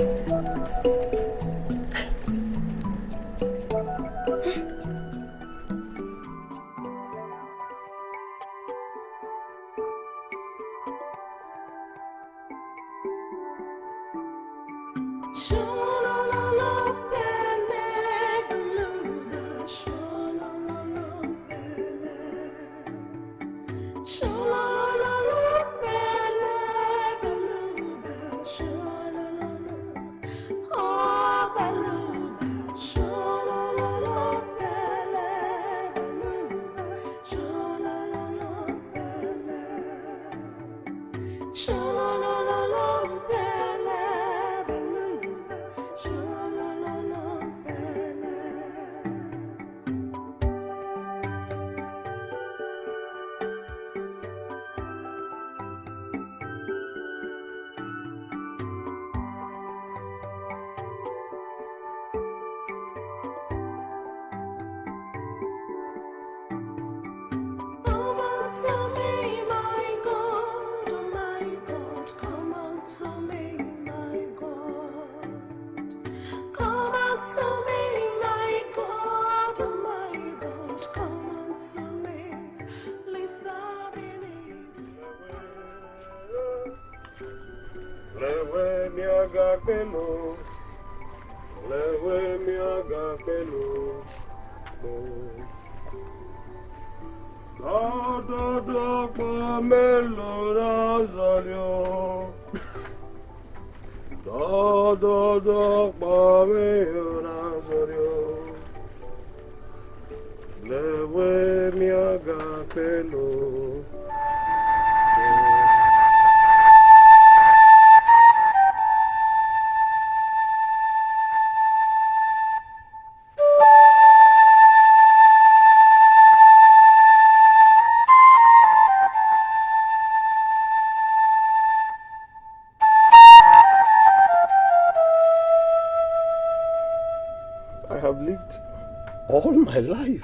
S2: all my life,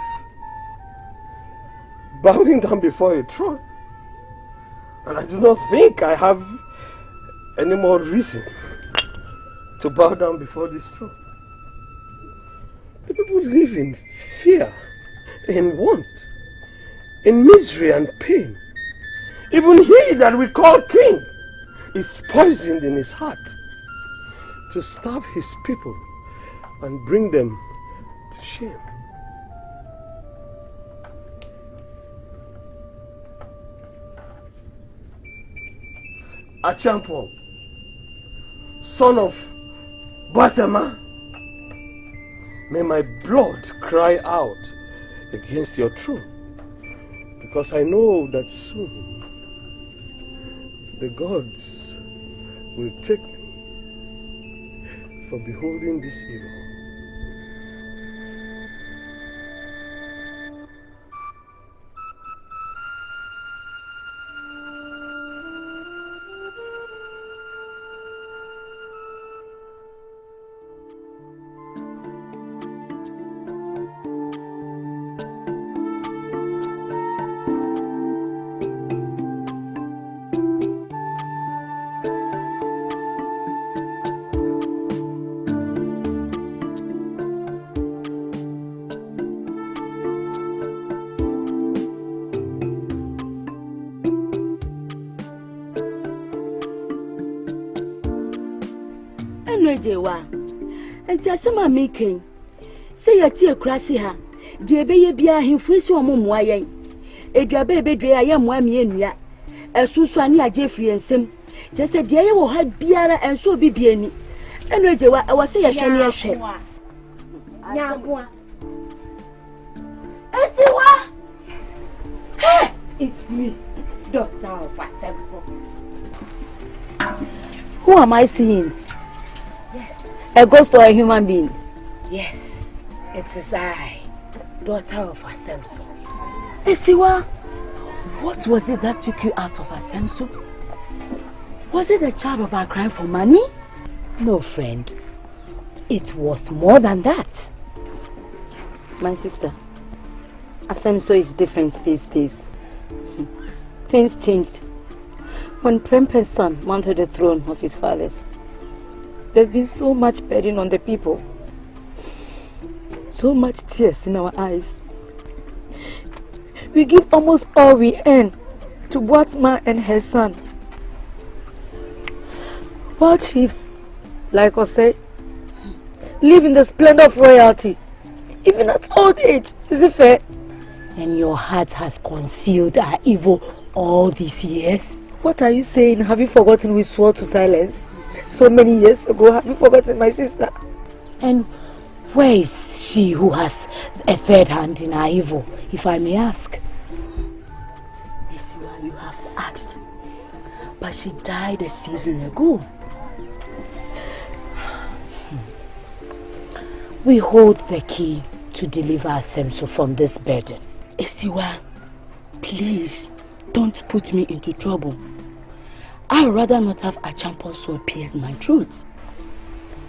S2: bowing down before a throne. And I do not think I have any more reason to bow down before this throne. The people live in fear, in want, in misery and pain. Even he that we call king is poisoned in his heart to starve his people and bring them to shame. Achampo, son of Batama, may my blood cry out against your throne, because I know that soon the gods will take me for beholding this evil.
S8: Jewa enti asema making say yati akrasi ha de ebeye bia ahemfu esi omomoa yen eduabe ebedwe aye moa me enua esusu ani age firi ensem je se de ye wo ha biara enso obi biani enu jewa e wo se ye hwe ne ehwe nyaboa esiwa hey it's me Doctor of Asemso. Who am I seeing? A ghost or a human being?
S6: Yes, it is I, daughter of Asemso.
S8: Esiwa, what was it that took you out of Asemso? Was it a child of our crime for money?
S6: No, friend. It was more than that.
S8: My sister, Asemso is different these days. Things changed when Prempe's son mounted the throne of his fathers. There's been so much burden on the people. So much tears in our eyes. We give almost all we earn to Boatma and her son. While chiefs, like us say, live in the splendor of royalty, even at old age. Is it fair?
S6: And your heart has concealed our evil all these years?
S8: What are you saying? Have you forgotten we swore to silence? So many years ago, have you forgotten my sister?
S6: And where is she who has a third hand in our evil, if I may ask?
S8: Isiwa, you have asked, but she died a season ago.
S6: We hold the key to deliver Asemso from this burden.
S8: Isiwa, please don't put me into trouble. I'd rather not have a champion sword pierce my throat.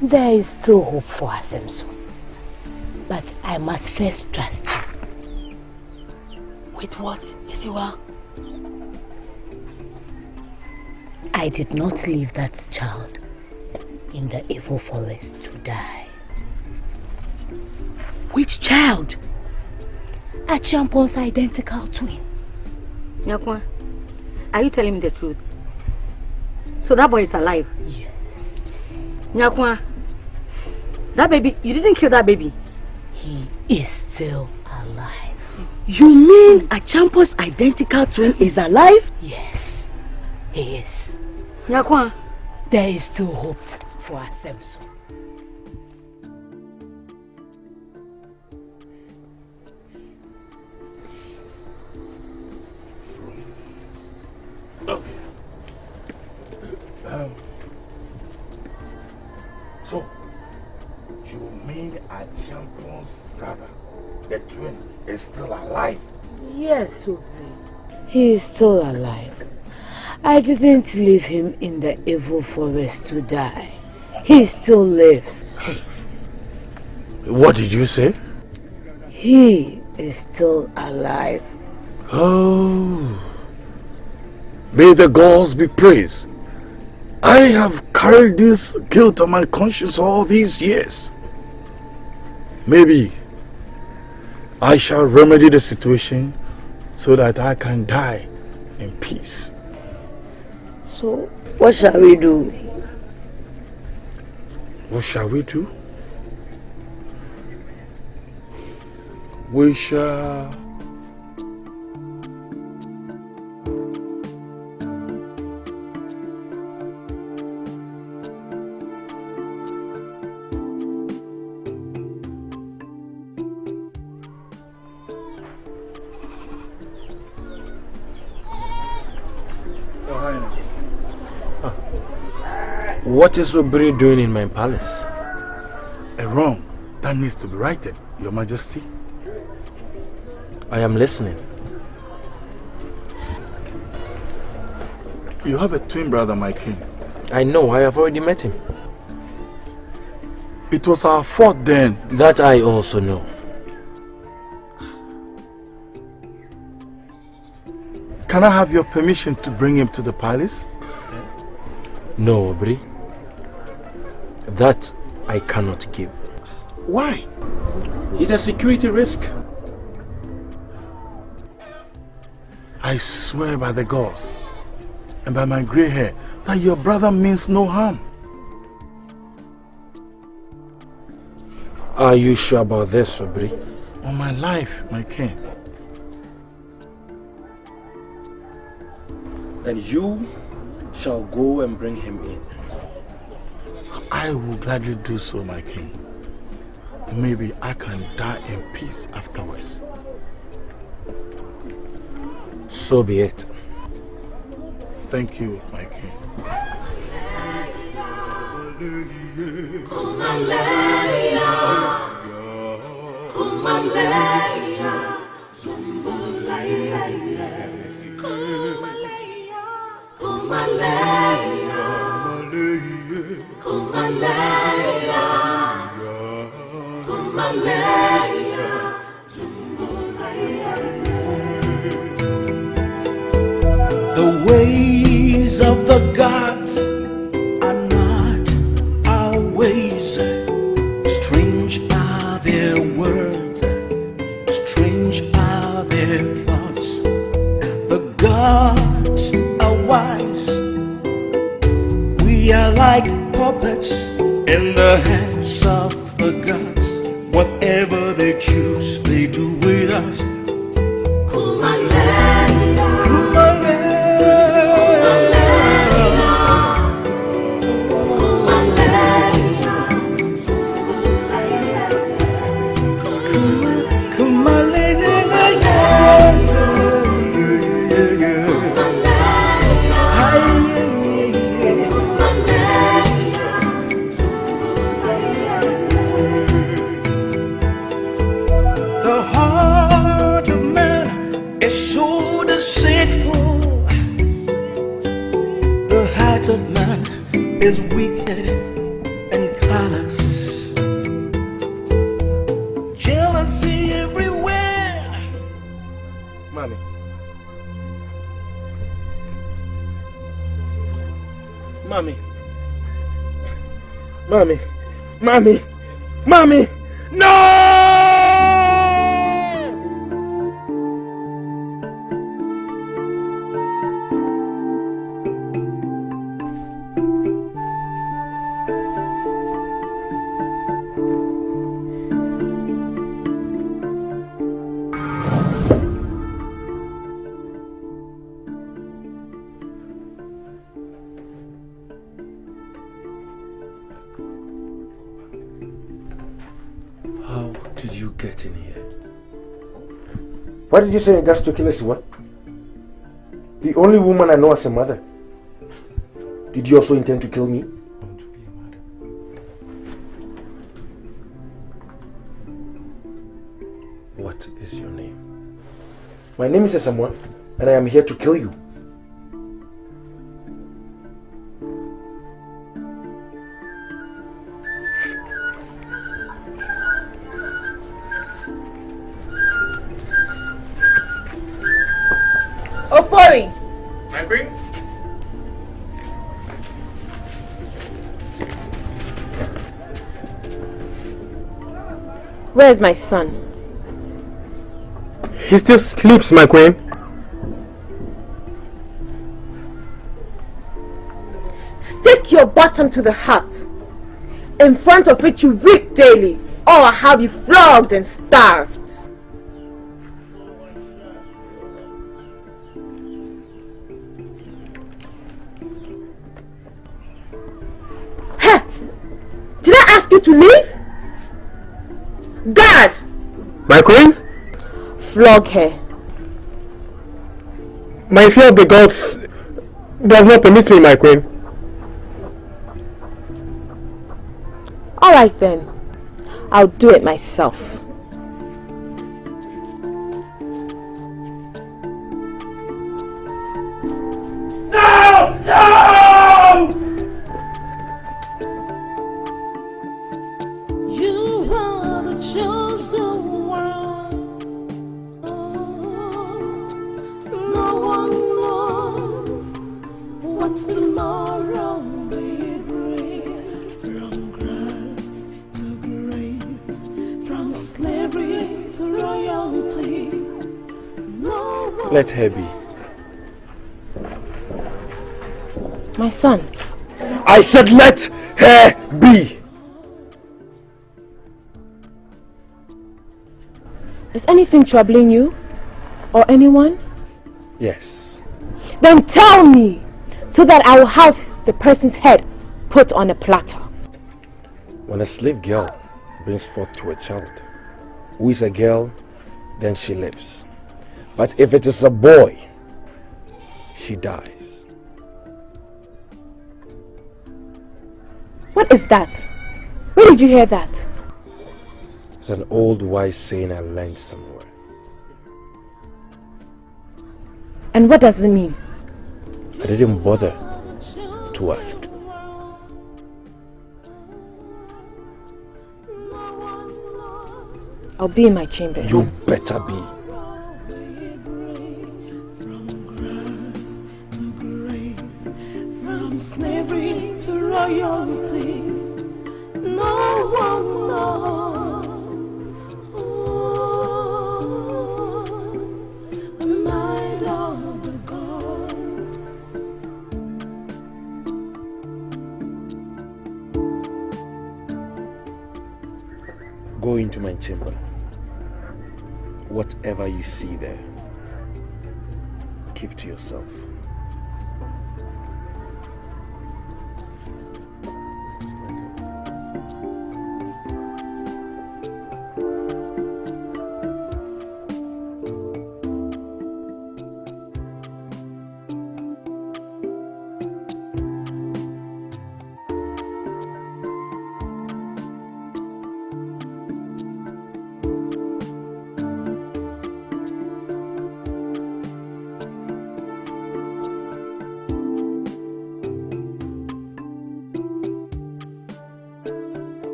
S6: There is still hope for Asemso. But I must first trust you.
S8: With what, Isiwa?
S6: I did not leave that child in the evil forest to die.
S8: Which child?
S6: A champion's identical twin.
S10: Nyakwa, are you telling me the truth? So that boy is alive?
S6: Yes.
S10: Nyakwa, that baby, you didn't kill that baby?
S6: He is still alive.
S8: You mean a champion's identical twin is alive?
S6: Yes, he is.
S10: Nyakwa,
S6: there is still hope for Asemso.
S3: So, you mean a champion's brother, the twin, is still alive?
S6: Yes, Supri. He is still alive. I didn't leave him in the evil forest to die. He still lives.
S3: What did you say?
S6: he is still alive.
S3: Oh, may the gods be praised. I have carried this guilt on my conscience all these years. Maybe I shall remedy the situation so that I can die in peace.
S6: So, what shall we do?
S3: What shall we do? We shall...
S11: Your Highness. What is Obiri doing in my palace?
S3: A wrong that needs to be righted, Your Majesty.
S11: I am listening.
S3: You have a twin brother, my king.
S11: I know, I have already met him.
S3: It was our fault then.
S11: That I also know.
S3: Can I have your permission to bring him to the palace?
S11: No, Obiri. That I cannot give.
S3: Why?
S11: He's a security risk.
S3: I swear by the gods and by my grey hair that your brother means no harm.
S11: Are you sure about this, Obiri?
S3: On my life, my king.
S11: Then you shall go and bring him in.
S3: I will gladly do so, my king. Maybe I can die in peace afterwards.
S11: So be it.
S3: Thank you, my king.
S5: The ways of the gods are not our ways. Strange are their words, strange are their thoughts. The gods are wise. We are like puppets in the hands of the gods. Whatever they choose, they do with us. The heart of man is so deceitful. The heart of man is wicked and callous. Jealousy everywhere.
S11: Mommy. Mommy. Mommy. Mommy. Mommy. No! How did you get in here?
S4: Why did you say that's to kill Esiwa? The only woman I know as a mother. Did you also intend to kill me?
S11: What is your name?
S4: My name is Esamwa, and I am here to kill you.
S11: My queen?
S9: Where is my son?
S2: He still sleeps, my queen.
S9: Stick your bottom to the hut, in front of which you weep daily, or I'll have you flogged and starved. Huh? Did I ask you to leave? Guard!
S2: My queen?
S9: Flog her.
S2: My fear of the gods does not permit me, my queen.
S9: Alright then, I'll do it myself.
S5: No! No! You are the chosen one. No one knows what tomorrow may bring. From grace to grace, from slavery to royalty. No one.
S2: Let her be.
S9: My son.
S2: I said let her be.
S9: Is anything troubling you? Or anyone?
S2: Yes.
S9: Then tell me, so that I will have the person's head put on a platter.
S2: When a slave girl brings forth to a child, who is a girl, then she lives. But if it is a boy, she dies.
S9: What is that? Where did you hear that?
S2: It's an old wise saying I learned somewhere.
S9: And what does it mean?
S2: I didn't bother to ask.
S9: I'll be in my chambers.
S2: You better be.
S5: From slavery to royalty, no one knows. The might of the gods.
S2: Go into my chamber. Whatever you see there, keep to yourself.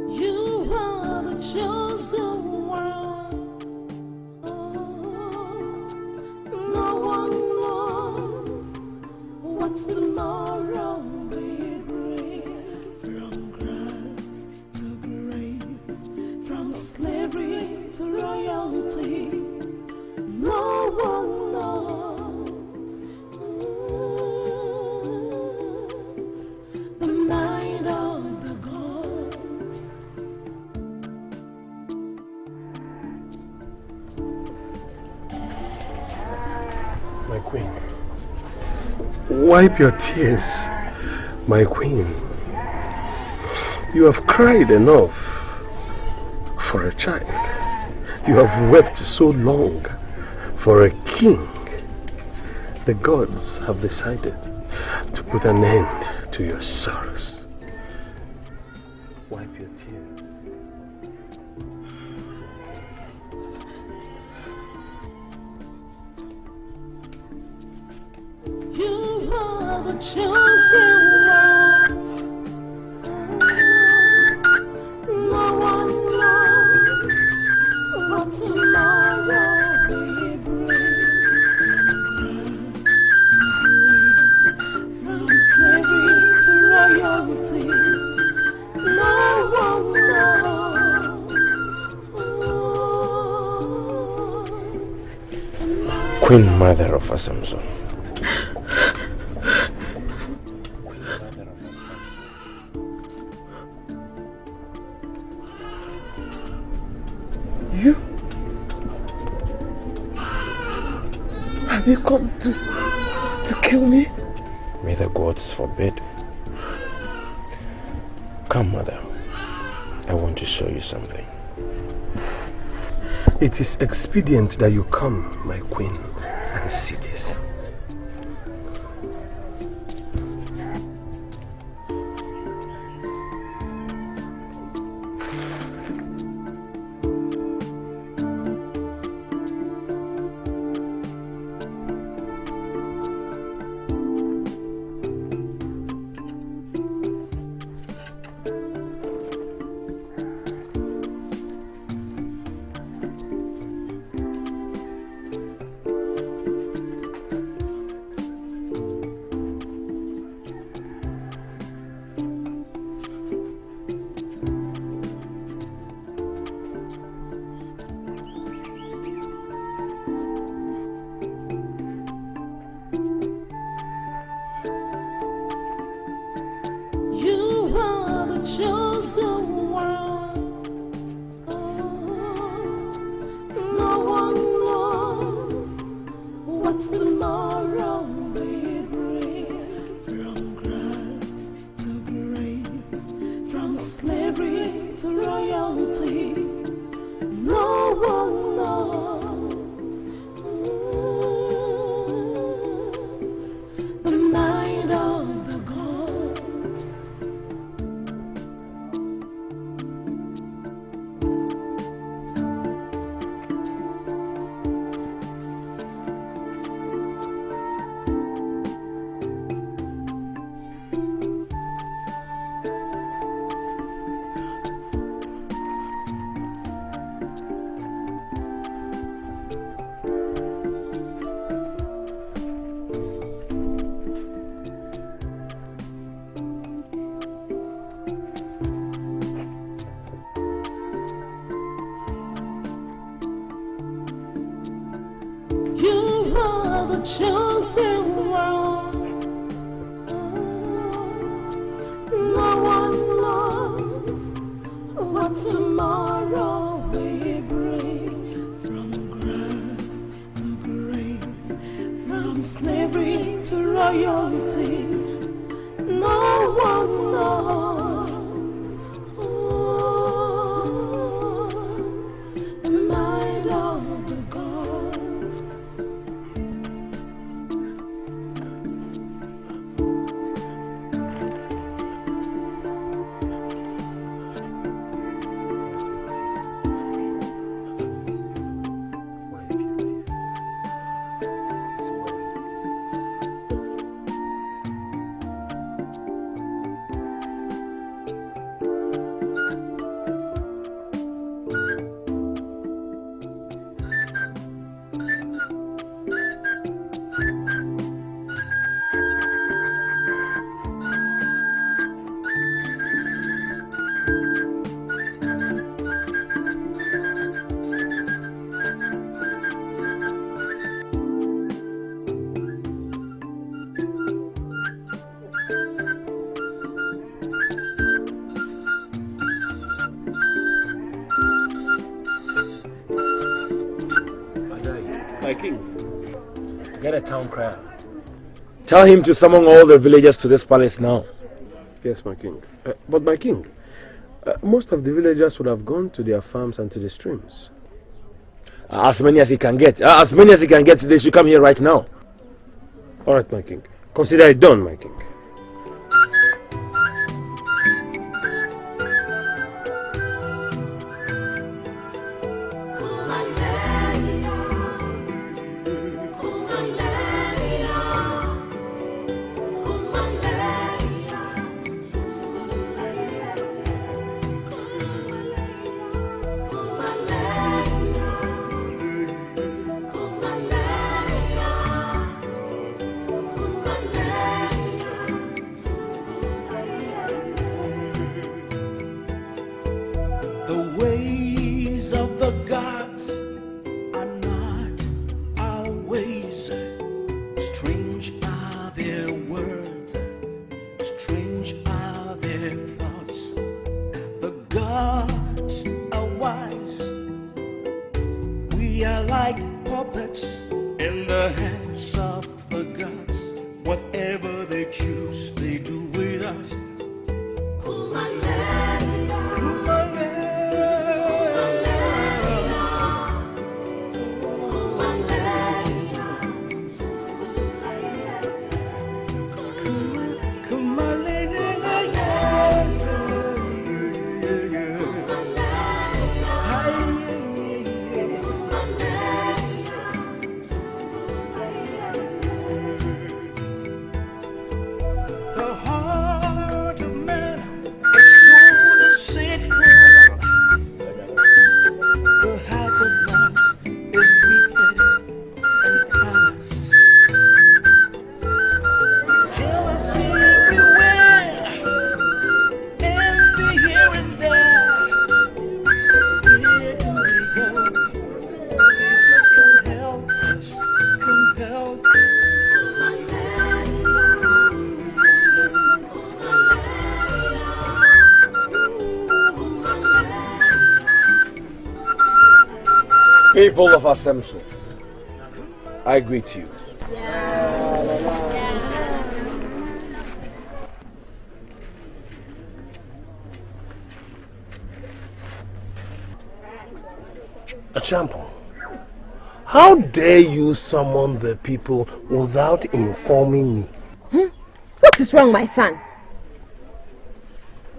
S5: You are the chosen one. No one knows what tomorrow will bring. From grace to grace, from slavery to royalty, no one knows the might of the gods.
S2: My queen. Wipe your tears, my queen. You have cried enough for a child. You have wept so long for a king. The gods have decided to put an end to your sorrows. Wipe your tears.
S5: You are the chosen one. No one knows what tomorrow will bring. From slavery to royalty, no one knows.
S11: Queen Mother of Asamson.
S2: You? Have you come to kill me?
S11: May the gods forbid. Come, Mother. I want to show you something.
S2: It is expedient that you come, my queen, and see this.
S5: Chosen one. No one knows what tomorrow will bring. From grace to grace, from slavery to royalty, no one knows. The mind of the gods.
S11: Get a town crier. Tell him to summon all the villagers to this palace now.
S2: Yes, my king. But my king, most of the villagers would have gone to their farms and to the streams.
S11: As many as he can get. As many as he can get, they should come here right now.
S2: Alright, my king. Consider it done, my king.
S5: The ways of the gods are not our ways. Strange are their words, strange are their thoughts. The gods are wise. We are like puppets in the hands of the gods. Whatever they choose, they do with us. The heart of man is so deceitful. The heart of man is wicked and callous. Jealousy everywhere, envy here and there. Where do we go? Lisa, come help us, come help.
S11: People of Asemso, I greet you.
S4: Achampo, how dare you summon the people without informing me?
S7: What is wrong, my son?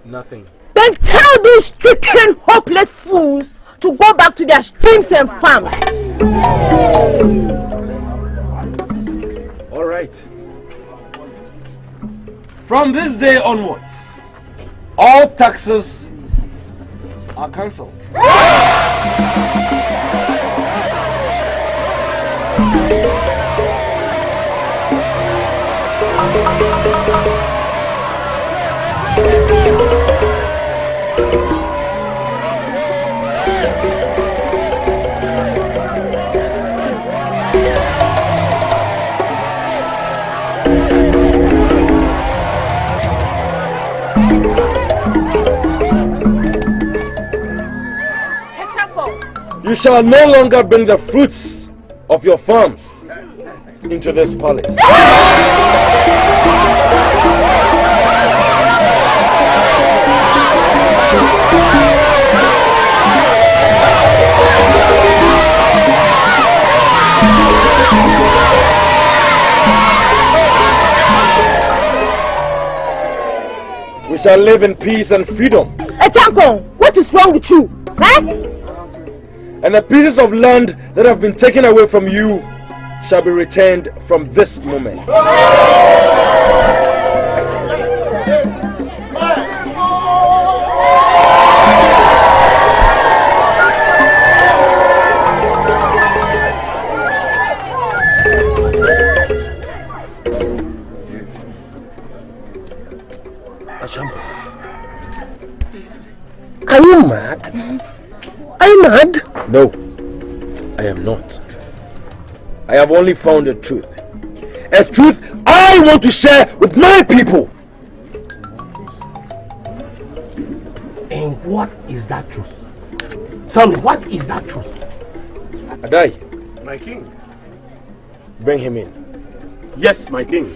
S11: Nothing.
S7: Then tell these stricken, hopeless fools to go back to their streams and farms.
S11: All right. From this day onwards, all taxes are cancelled. You shall no longer bring the fruits of your farms into this palace. We shall live in peace and freedom.
S7: Echampo, what is wrong with you?
S11: And the pieces of land that have been taken away from you shall be returned from this moment.
S4: Achampo, are you mad? Are you mad?
S11: No, I am not. I have only found a truth. A truth I want to share with my people.
S4: And what is that truth? Tell me, what is that truth?
S11: Adai.
S2: My king.
S11: Bring him in.
S2: Yes, my king.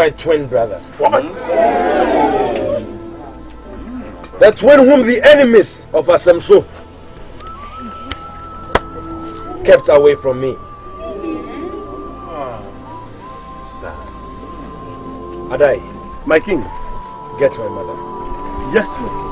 S11: my twin brother. The twin whom the enemies of Asemso kept away from me. Adai,
S1: my king,
S11: get my mother.
S1: Yes, my king.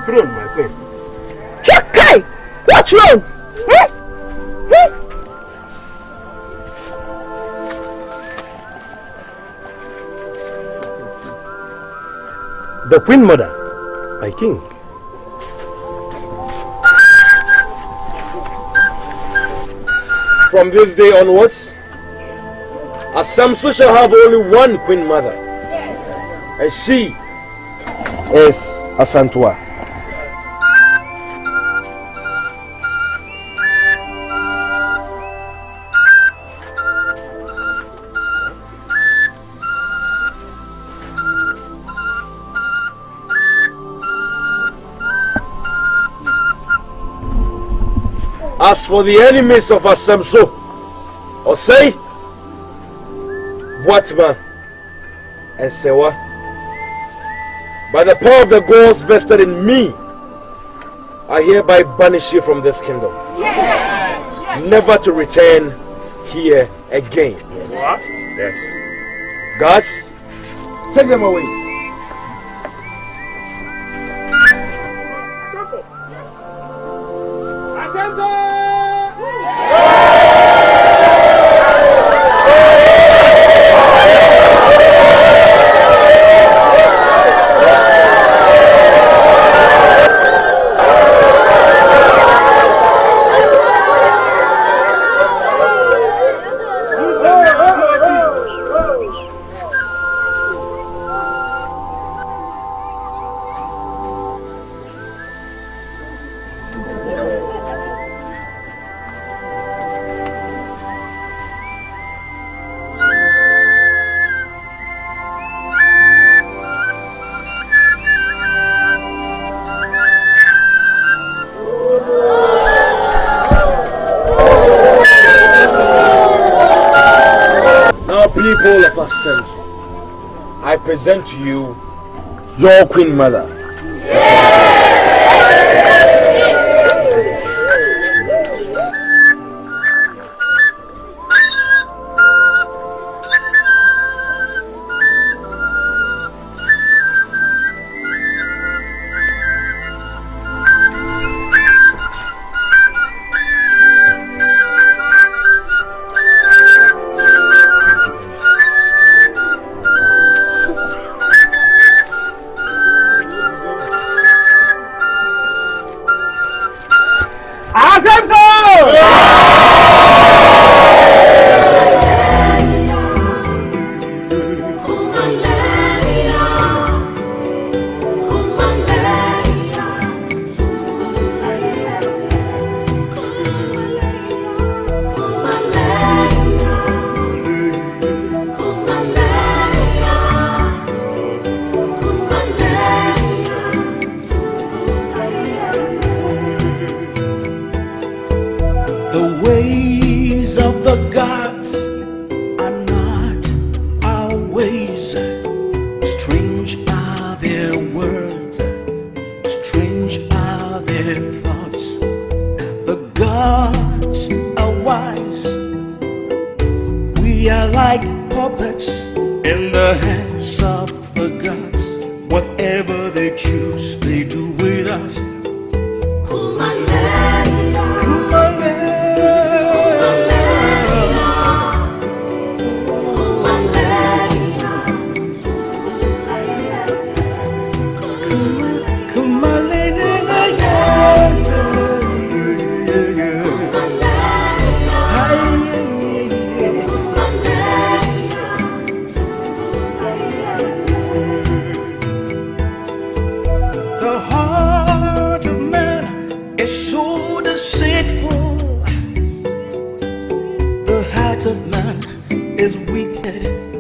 S1: Throne, my friend.
S6: Chakai! What's wrong?
S2: The Queen Mother, my king.
S11: From this day onwards, Asemso shall have only one Queen Mother, and she is Asantua. As for the enemies of Asemso, or say, Watman and Sewa, by the power of the gods vested in me, I hereby banish you from this kingdom, never to return here again.
S1: What? Yes.
S11: Gods, take them away. People of Asemso, I present to you your Queen Mother.
S5: is so deceitful. The heart of man is wicked